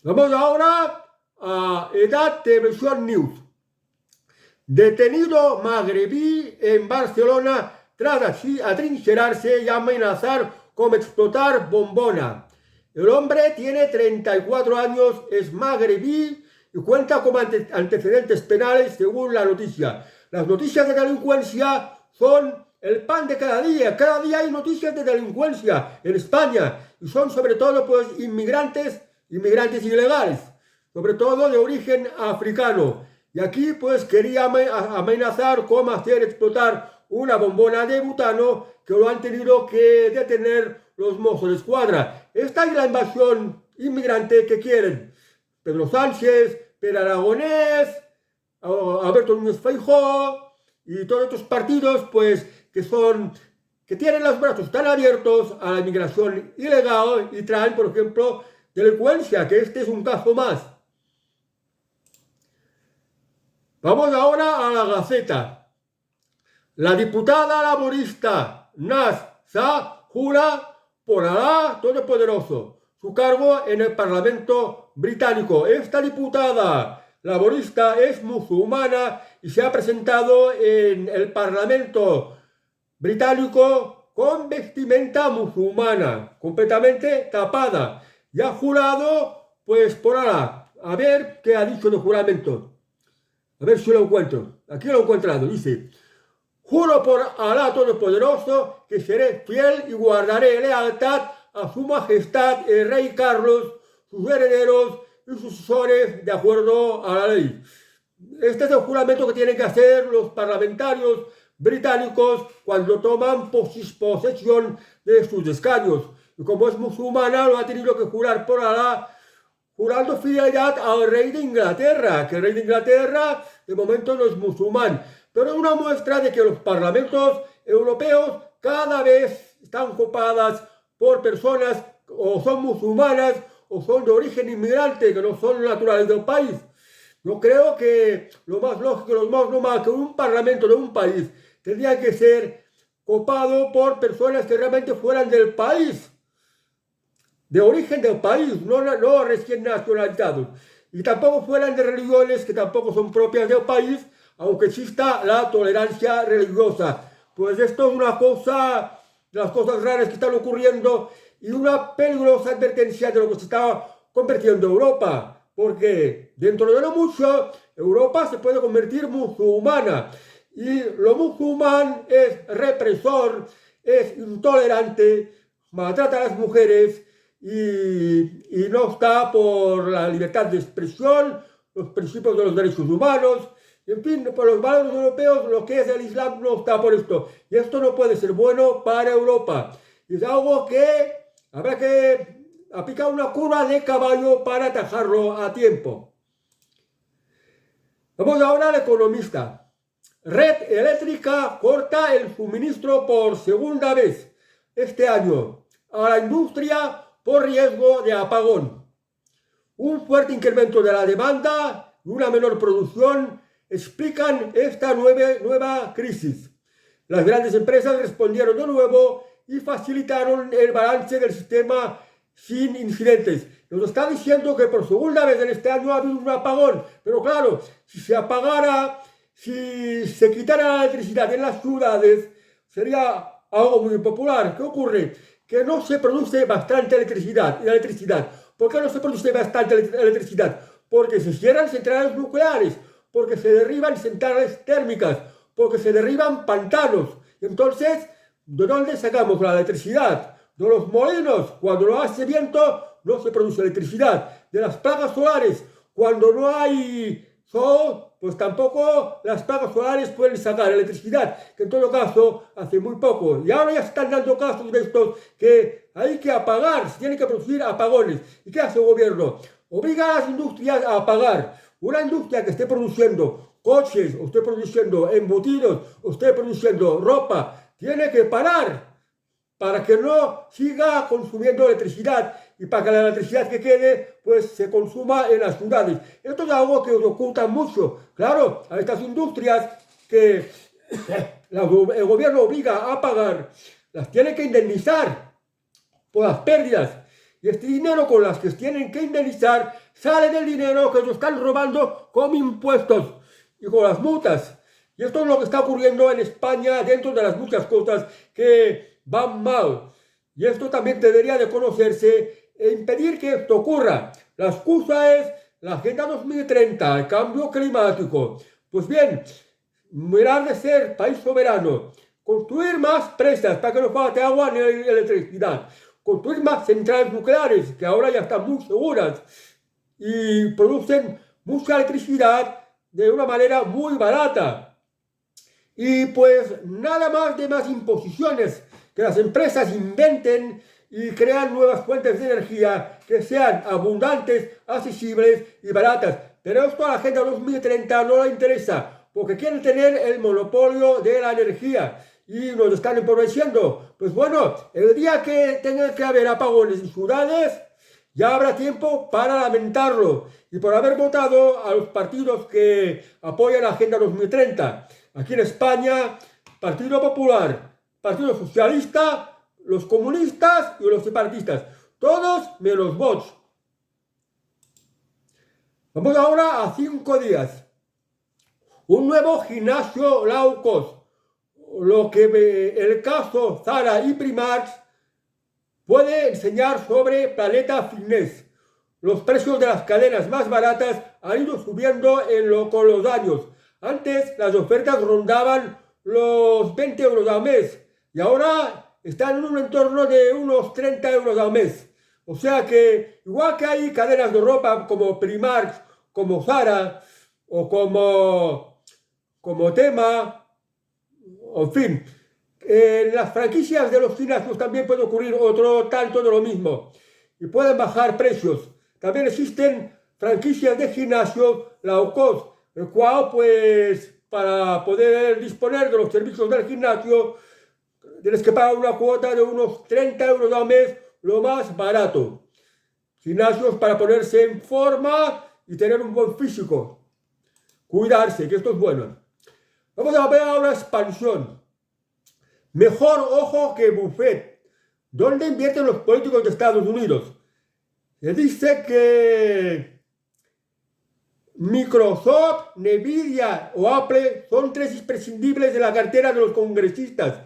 Vamos ahora a Edad Televisión News. Detenido magrebí en Barcelona tras atrincherarse y amenazar con explotar bombona. El hombre tiene 34 años, es magrebí y cuenta con antecedentes penales según la noticia. Las noticias de delincuencia son el pan de cada día. Cada día hay noticias de delincuencia en España y son sobre todo, pues, inmigrantes ilegales, sobre todo de origen africano. Y aquí, pues, quería amenazar con hacer explotar una bombona de butano que lo han tenido que detener los Mossos de Escuadra. Esta es la invasión inmigrante que quieren Pedro Sánchez, Pere Aragonés, Alberto Núñez Feijóo y todos estos partidos, pues, que tienen los brazos tan abiertos a la inmigración ilegal y traen, por ejemplo, delincuencia, que este es un caso más. Vamos ahora a la Gaceta. La diputada laborista Naz Shah jura por Alá Todopoderoso su cargo en el Parlamento británico. Esta diputada laborista es musulmana y se ha presentado en el Parlamento británico con vestimenta musulmana, completamente tapada. Y ha jurado, pues, por Alá. A ver qué ha dicho de juramento. A ver si lo encuentro. Aquí lo he encontrado. Dice: juro por Alá Todopoderoso que seré fiel y guardaré lealtad a su majestad el rey Carlos, sus herederos y sus sucesores de acuerdo a la ley. Este es el juramento que tienen que hacer los parlamentarios británicos cuando toman posesión de sus escaños. Y como es musulmana, lo ha tenido que jurar por Alá, jurando fidelidad al rey de Inglaterra, que el rey de Inglaterra de momento no es musulmán. Pero es una muestra de que los parlamentos europeos cada vez están copadas por personas o son musulmanas o son de origen inmigrante, que no son naturales del país. Yo creo que lo más lógico, lo más normal que un parlamento de un país tendría que ser copado por personas que realmente fueran del país, de origen del país, no recién nacionalizados. Y tampoco fueran de religiones que tampoco son propias del país, aunque exista la tolerancia religiosa. Pues esto es una cosa, de las cosas raras que están ocurriendo y una peligrosa advertencia de lo que se está convirtiendo Europa. Porque dentro de no mucho, Europa se puede convertir musulmana. Y lo musulmán es represor, es intolerante, maltrata a las mujeres y no está por la libertad de expresión, los principios de los derechos humanos, en fin, por los valores europeos, lo que es el Islam no está por esto. Y esto no puede ser bueno para Europa. Es algo que habrá que aplicar una curva de caballo para atajarlo a tiempo. Vamos ahora al economista. Red Eléctrica corta el suministro por segunda vez este año a la industria por riesgo de apagón. Un fuerte incremento de la demanda y una menor producción explican esta nueva crisis. Las grandes empresas respondieron de nuevo y facilitaron el balance del sistema sin incidentes. Nos está diciendo que por segunda vez en este año ha habido un apagón, pero claro, si se apagara, si se quitara la electricidad en las ciudades, sería algo muy impopular. ¿Qué ocurre? Que no se produce bastante electricidad. ¿Por qué no se produce bastante electricidad? Porque se cierran centrales nucleares, porque se derriban centrales térmicas, porque se derriban pantanos. Entonces, ¿de dónde sacamos la electricidad? De los molinos. Cuando no hace viento, no se produce electricidad. De las placas solares. Cuando no hay sol, pues tampoco las placas solares pueden sacar electricidad, que en todo caso hace muy poco. Y ahora ya están dando casos de estos que hay que apagar, se tienen que producir apagones. ¿Y qué hace el gobierno? Obliga a las industrias a apagar. Una industria que esté produciendo coches, o esté produciendo embutidos, o esté produciendo ropa, tiene que parar para que no siga consumiendo electricidad y para que la electricidad que quede pues se consuma en las ciudades. Esto es algo que os oculta mucho. Claro, a estas industrias que el gobierno obliga a pagar, las tiene que indemnizar por las pérdidas. Y este dinero con las que tienen que indemnizar sale del dinero que ellos están robando con impuestos y con las multas. Y esto es lo que está ocurriendo en España dentro de las muchas cosas que van mal. Y esto también debería de conocerse e impedir que esto ocurra. La excusa es la Agenda 2030, el cambio climático. Pues bien, mirar de ser país soberano, construir más presas para que no falte agua ni electricidad, construir más centrales nucleares, que ahora ya están muy seguras y producen mucha electricidad de una manera muy barata. Y pues nada más de más imposiciones, que las empresas inventen y crean nuevas fuentes de energía que sean abundantes, accesibles y baratas. Pero esto a la Agenda 2030 no le interesa, porque quieren tener el monopolio de la energía y nos están empobreciendo. Pues bueno, el día que tenga que haber apagones en ciudades, ya habrá tiempo para lamentarlo y por haber votado a los partidos que apoyan la Agenda 2030. Aquí en España, Partido Popular, Partido Socialista, los comunistas y los separatistas. Todos menos Vox. Vamos ahora a 5 días. Un nuevo gimnasio low cost. Lo que el caso Zara y Primark puede enseñar sobre Planeta Fitness. Los precios de las cadenas más baratas han ido subiendo con los años. Antes las ofertas rondaban los 20 euros al mes y ahora están en un entorno de unos 30 euros al mes. O sea que igual que hay cadenas de ropa como Primark, como Zara o como Tema, en fin, en las franquicias de los gimnasios también puede ocurrir otro tanto de lo mismo y pueden bajar precios. También existen franquicias de gimnasios low cost, el cual pues para poder disponer de los servicios del gimnasio tienes que pagar una cuota de unos 30 euros al mes, lo más barato. Gimnasios para ponerse en forma y tener un buen físico. Cuidarse, que esto es bueno. Vamos a ver ahora expansión. Mejor ojo que Buffett. ¿Dónde invierten los políticos de Estados Unidos? Se dice que Microsoft, Nvidia o Apple son tres imprescindibles de la cartera de los congresistas,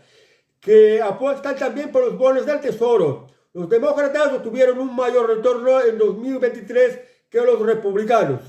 que apuestan también por los bonos del tesoro. Los demócratas obtuvieron un mayor retorno en 2023 que los republicanos.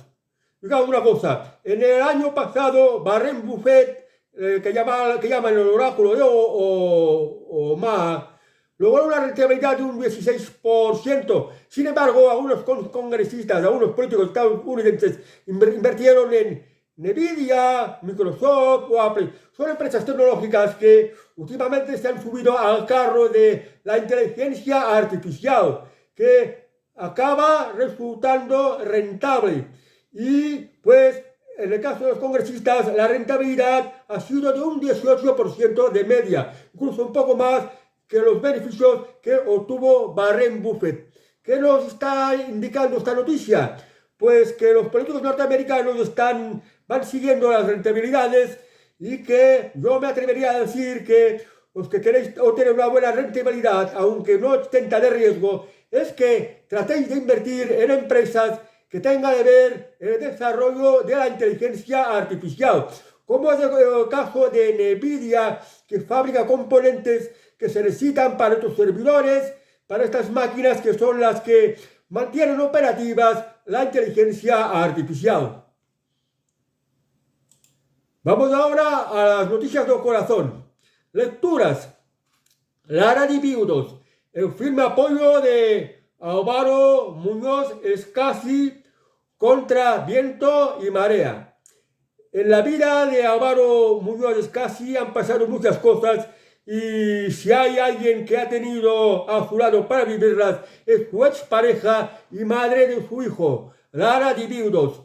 Digamos una cosa, en el año pasado Warren Buffett, que llaman el oráculo de Omaha, logró una rentabilidad de un 16%. Sin embargo, algunos congresistas, algunos políticos estadounidenses invirtieron en Nvidia, Microsoft o Apple. Son empresas tecnológicas que últimamente se han subido al carro de la inteligencia artificial, que acaba resultando rentable. Y pues en el caso de los congresistas, la rentabilidad ha sido de un 18% de media, incluso un poco más que los beneficios que obtuvo Warren Buffett. ¿Qué nos está indicando esta noticia? Pues que los políticos norteamericanos van siguiendo las rentabilidades, y que yo me atrevería a decir que los que queréis obtener una buena rentabilidad, aunque no exenta de riesgo, es que tratéis de invertir en empresas que tengan que ver el desarrollo de la inteligencia artificial, como es el caso de Nvidia, que fabrica componentes que se necesitan para estos servidores, para estas máquinas que son las que mantienen operativas la inteligencia artificial. Vamos ahora a las noticias del corazón. Lecturas. Lara de Viudos. El firme apoyo de Álvaro Muñoz Escasi contra viento y marea. En la vida de Álvaro Muñoz Escasi han pasado muchas cosas, y si hay alguien que ha tenido a su lado para vivirlas, es su expareja y madre de su hijo, Lara de Viudos,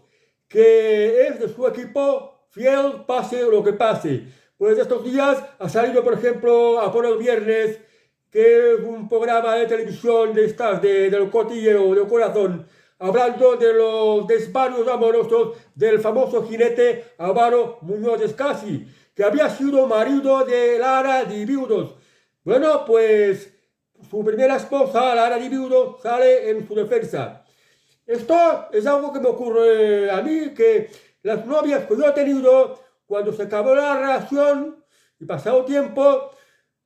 que es de su equipo fiel pase lo que pase. Pues estos días ha salido, por ejemplo, a por el viernes, que es un programa de televisión del cotilleo del corazón, hablando de los desvaríos amorosos del famoso jinete Álvaro Muñoz Escasi, que había sido marido de Lara de Viudos. Bueno, pues su primera esposa, Lara de Viudos, sale en su defensa. Esto es algo que me ocurre a mí, que las novias que yo he tenido, cuando se acabó la relación y pasado tiempo,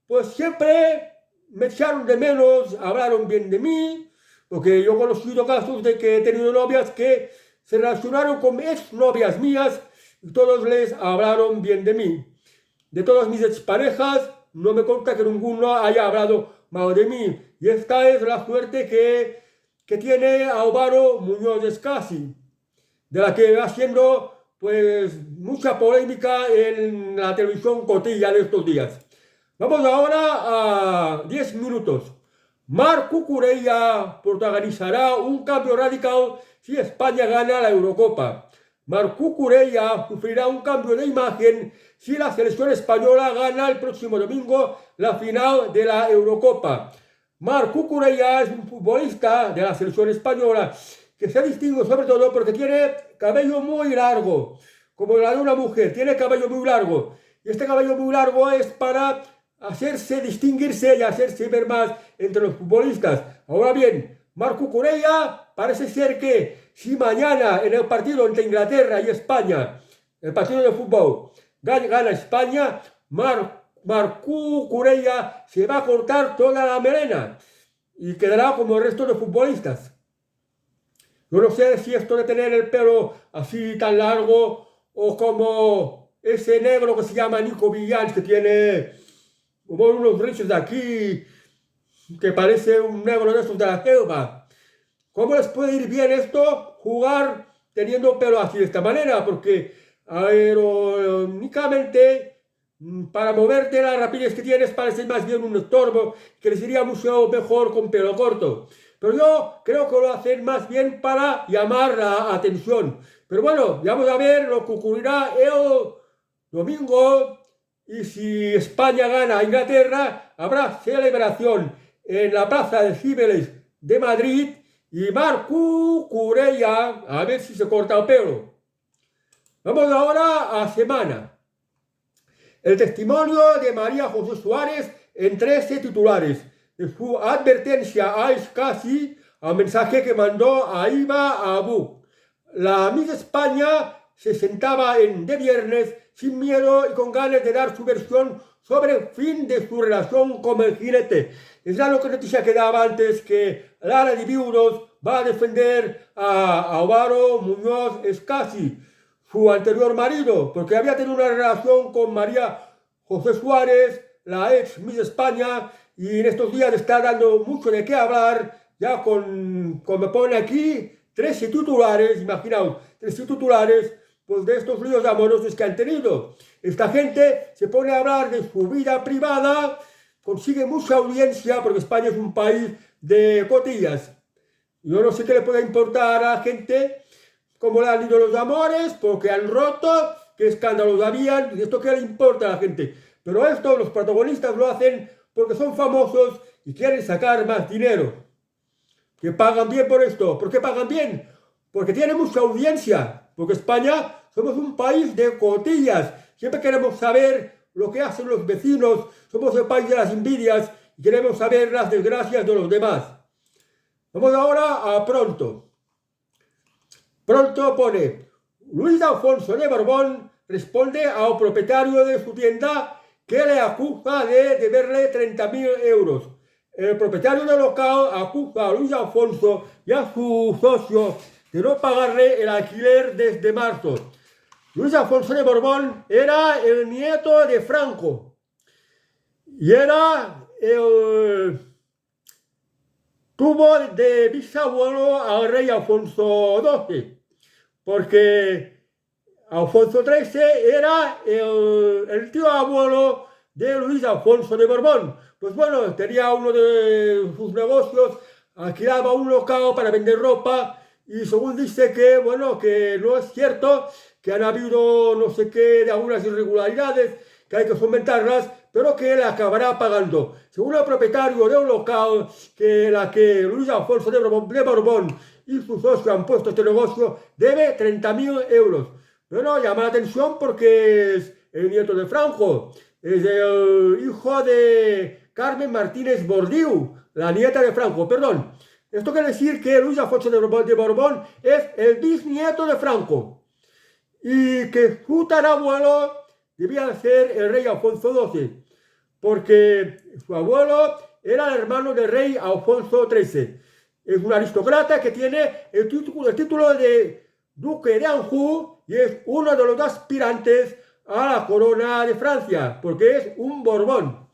pues siempre me echaron de menos, hablaron bien de mí, porque yo he conocido casos de que he tenido novias que se relacionaron con exnovias mías y todos les hablaron bien de mí. De todas mis exparejas, no me consta que ninguno haya hablado mal de mí. Y esta es la suerte que tiene Álvaro Muñoz Escasi, de la que va haciendo pues mucha polémica en la televisión cotilla de estos días. Vamos ahora a 10 minutos. Marc Cucurella protagonizará un cambio radical si España gana la Eurocopa. Marc Cucurella sufrirá un cambio de imagen si la selección española gana el próximo domingo la final de la Eurocopa. Marc Cucurella es un futbolista de la selección española que se distingue sobre todo porque tiene cabello muy largo, como la de una mujer, tiene cabello muy largo. Y este cabello muy largo es para hacerse distinguirse y hacerse ver más entre los futbolistas. Ahora bien, Marc Cucurella parece ser que si mañana en el partido entre Inglaterra y España, el partido de fútbol, gana España, Marc Cucurella se va a cortar toda la melena y quedará como el resto de futbolistas. Yo no sé si esto de tener el pelo así tan largo, o como ese negro que se llama Nico Villans, que tiene como unos rizos de aquí, que parece un negro de esos de la selva. ¿Cómo les puede ir bien esto, jugar teniendo pelo así de esta manera? Porque aerodinámicamente, para moverte la rapidez que tienes, parece más bien un estorbo, que les iría mucho mejor con pelo corto. Pero yo creo que lo hacen más bien para llamar la atención. Pero bueno, vamos a ver lo que ocurrirá el domingo. Y si España gana a Inglaterra, habrá celebración en la Plaza de Cibeles de Madrid, y Marc Cucurella a ver si se corta el pelo. Vamos ahora a semana. El testimonio de María José Suárez en 13 titulares, de su advertencia a Escasi, al mensaje que mandó a Iba Abu. La Miss España se sentaba de viernes sin miedo y con ganas de dar su versión sobre el fin de su relación con el jinete. Es la noticia que daba antes que Lara de Viudos va a defender a Álvaro Muñoz Escasi, su anterior marido, porque había tenido una relación con María José Suárez, la ex Miss España, y en estos días está dando mucho de qué hablar, ya como me pone aquí, 13 titulares, imaginaos, 13 titulares, pues de estos líos amorosos que han tenido. Esta gente se pone a hablar de su vida privada, consigue mucha audiencia, porque España es un país de cotillas. Yo no sé qué le puede importar a la gente cómo le han ido los amores, porque han roto, qué escándalos habían, y esto qué le importa a la gente. Pero esto los protagonistas lo hacen porque son famosos y quieren sacar más dinero. Que pagan bien por esto. ¿Por qué pagan bien? Porque tiene mucha audiencia. Porque España somos un país de cotillas. Siempre queremos saber lo que hacen los vecinos. Somos el país de las envidias y queremos saber las desgracias de los demás. Vamos ahora a Pronto. Pronto pone: Luis Alfonso de Borbón responde al propietario de su tienda que le acusa de deberle 30.000 euros. El propietario del local acusa a Luis Alfonso y a su socio de no pagarle el alquiler desde marzo. Luis Alfonso de Borbón era el nieto de Franco y era tuvo de bisabuelo al rey Alfonso XII, porque Alfonso XIII era el tío abuelo de Luis Alfonso de Borbón. Pues bueno, tenía uno de sus negocios, alquilaba un local para vender ropa y según dice que, bueno, que no es cierto, que han habido no sé qué de algunas irregularidades, que hay que fomentarlas, pero que le acabará pagando. Según el propietario de un local que Luis Alfonso de Borbón y sus socios han puesto este negocio, debe 30.000 euros. Bueno, llama la atención porque es el nieto de Franco, es el hijo de Carmen Martínez Bordiú, la nieta de Franco, perdón. Esto quiere decir que Luis Alfonso de Borbón es el bisnieto de Franco y que su tarabuelo debía ser el rey Alfonso XII, porque su abuelo era el hermano del rey Alfonso XIII. Es un aristócrata que tiene el título de duque de Anjou y es uno de los aspirantes a la corona de Francia, porque es un Borbón,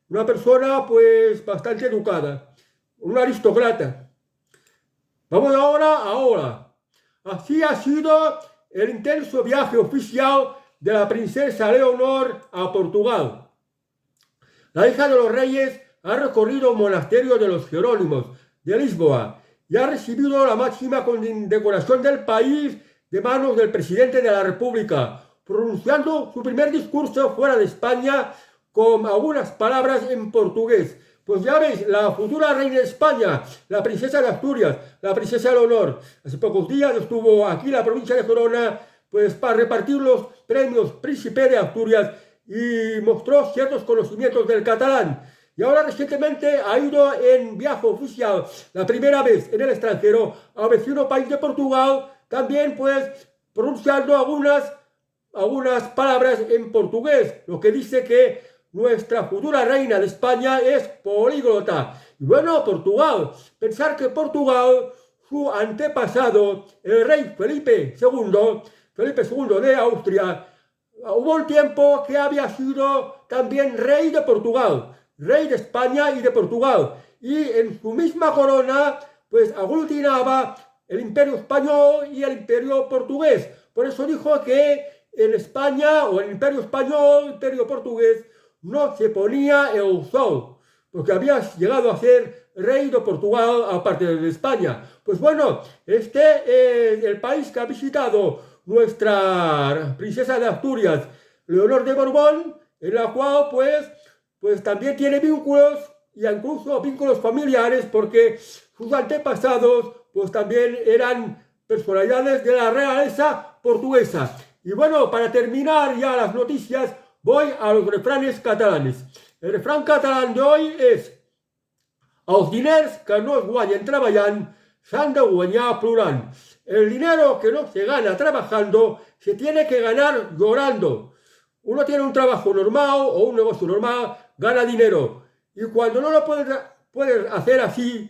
una persona pues bastante educada, un aristócrata. Vamos ahora. Así ha sido el intenso viaje oficial de la princesa Leonor a Portugal. La hija de los reyes ha recorrido el monasterio de los Jerónimos de Lisboa y ha recibido la máxima condecoración del país de manos del presidente de la República, pronunciando su primer discurso fuera de España con algunas palabras en portugués. Pues ya veis, la futura reina de España, la princesa de Asturias, la princesa Leonor, hace pocos días estuvo aquí en la provincia de Gerona, pues para repartir los premios Príncipe de Asturias y mostró ciertos conocimientos del catalán. Y ahora recientemente ha ido en viaje oficial, la primera vez en el extranjero, al vecino país de Portugal, también pues pronunciando algunas palabras en portugués, lo que dice que nuestra futura reina de España es políglota. Y bueno, Portugal, pensar que Portugal, su antepasado, el rey Felipe II de Austria, hubo un tiempo que había sido también rey de Portugal, rey de España y de Portugal, y en su misma corona pues aglutinaba el imperio español y el imperio portugués. Por eso dijo que en España, o el imperio español, imperio portugués, no se ponía el sol, porque había llegado a ser rey de Portugal aparte de España. Pues bueno, este es el país que ha visitado nuestra princesa de Asturias, Leonor de Borbón, en la cual pues también tiene vínculos, y incluso vínculos familiares, porque sus antepasados pues también eran personalidades de la realeza portuguesa. Y bueno, para terminar ya las noticias, voy a los refranes catalanes. El refrán catalán de hoy es: els diners que no es guanyen treballant s'han de guanyar plorant. El dinero que no se gana trabajando se tiene que ganar llorando. Uno tiene un trabajo normal o un negocio normal, gana dinero. Y cuando no lo puedes hacer así,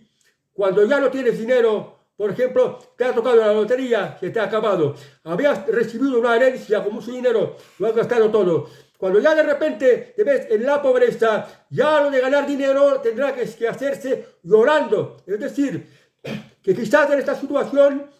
cuando ya no tienes dinero, por ejemplo, te ha tocado la lotería, se te ha acabado, habías recibido una herencia con mucho dinero, lo has gastado todo. Cuando ya de repente te ves en la pobreza, ya lo de ganar dinero tendrá que hacerse llorando. Es decir, que quizás en esta situación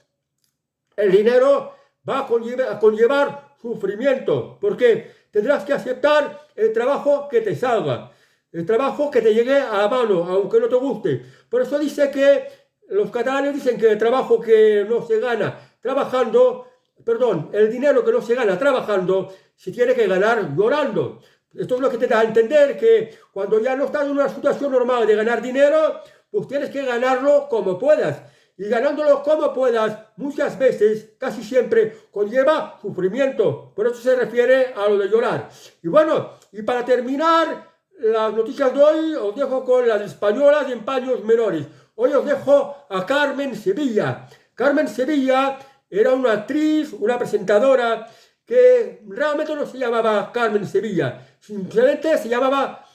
el dinero va a conllevar sufrimiento, porque tendrás que aceptar el trabajo que te salga, el trabajo que te llegue a la mano, aunque no te guste. Por eso dice que los catalanes dicen que el trabajo que no se gana trabajando, perdón, el dinero que no se gana trabajando, se tiene que ganar llorando. Esto es lo que te da a entender que cuando ya no estás en una situación normal de ganar dinero, pues tienes que ganarlo como puedas. Y ganándolo como puedas, muchas veces, casi siempre, conlleva sufrimiento. Por eso se refiere a lo de llorar. Y bueno, y para terminar las noticias de hoy, os dejo con las españolas en paños menores. Hoy os dejo a Carmen Sevilla. Carmen Sevilla era una actriz, una presentadora, que realmente no se llamaba Carmen Sevilla. Simplemente se llamaba,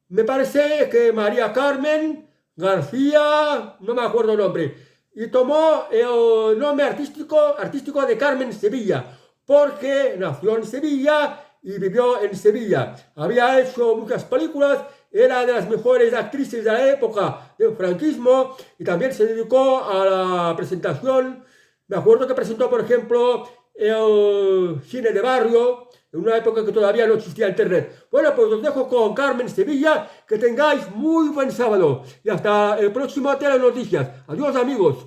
me parece que María Carmen García, no me acuerdo el nombre. Y tomó el nombre artístico de Carmen Sevilla, porque nació en Sevilla y vivió en Sevilla. Había hecho muchas películas, era de las mejores actrices de la época del franquismo y también se dedicó a la presentación. Me acuerdo que presentó, por ejemplo, el cine de barrio, en una época que todavía no existía internet. Bueno, pues os dejo con Carmen Sevilla, que tengáis muy buen sábado y hasta el próximo Telenoticias. Adiós, amigos.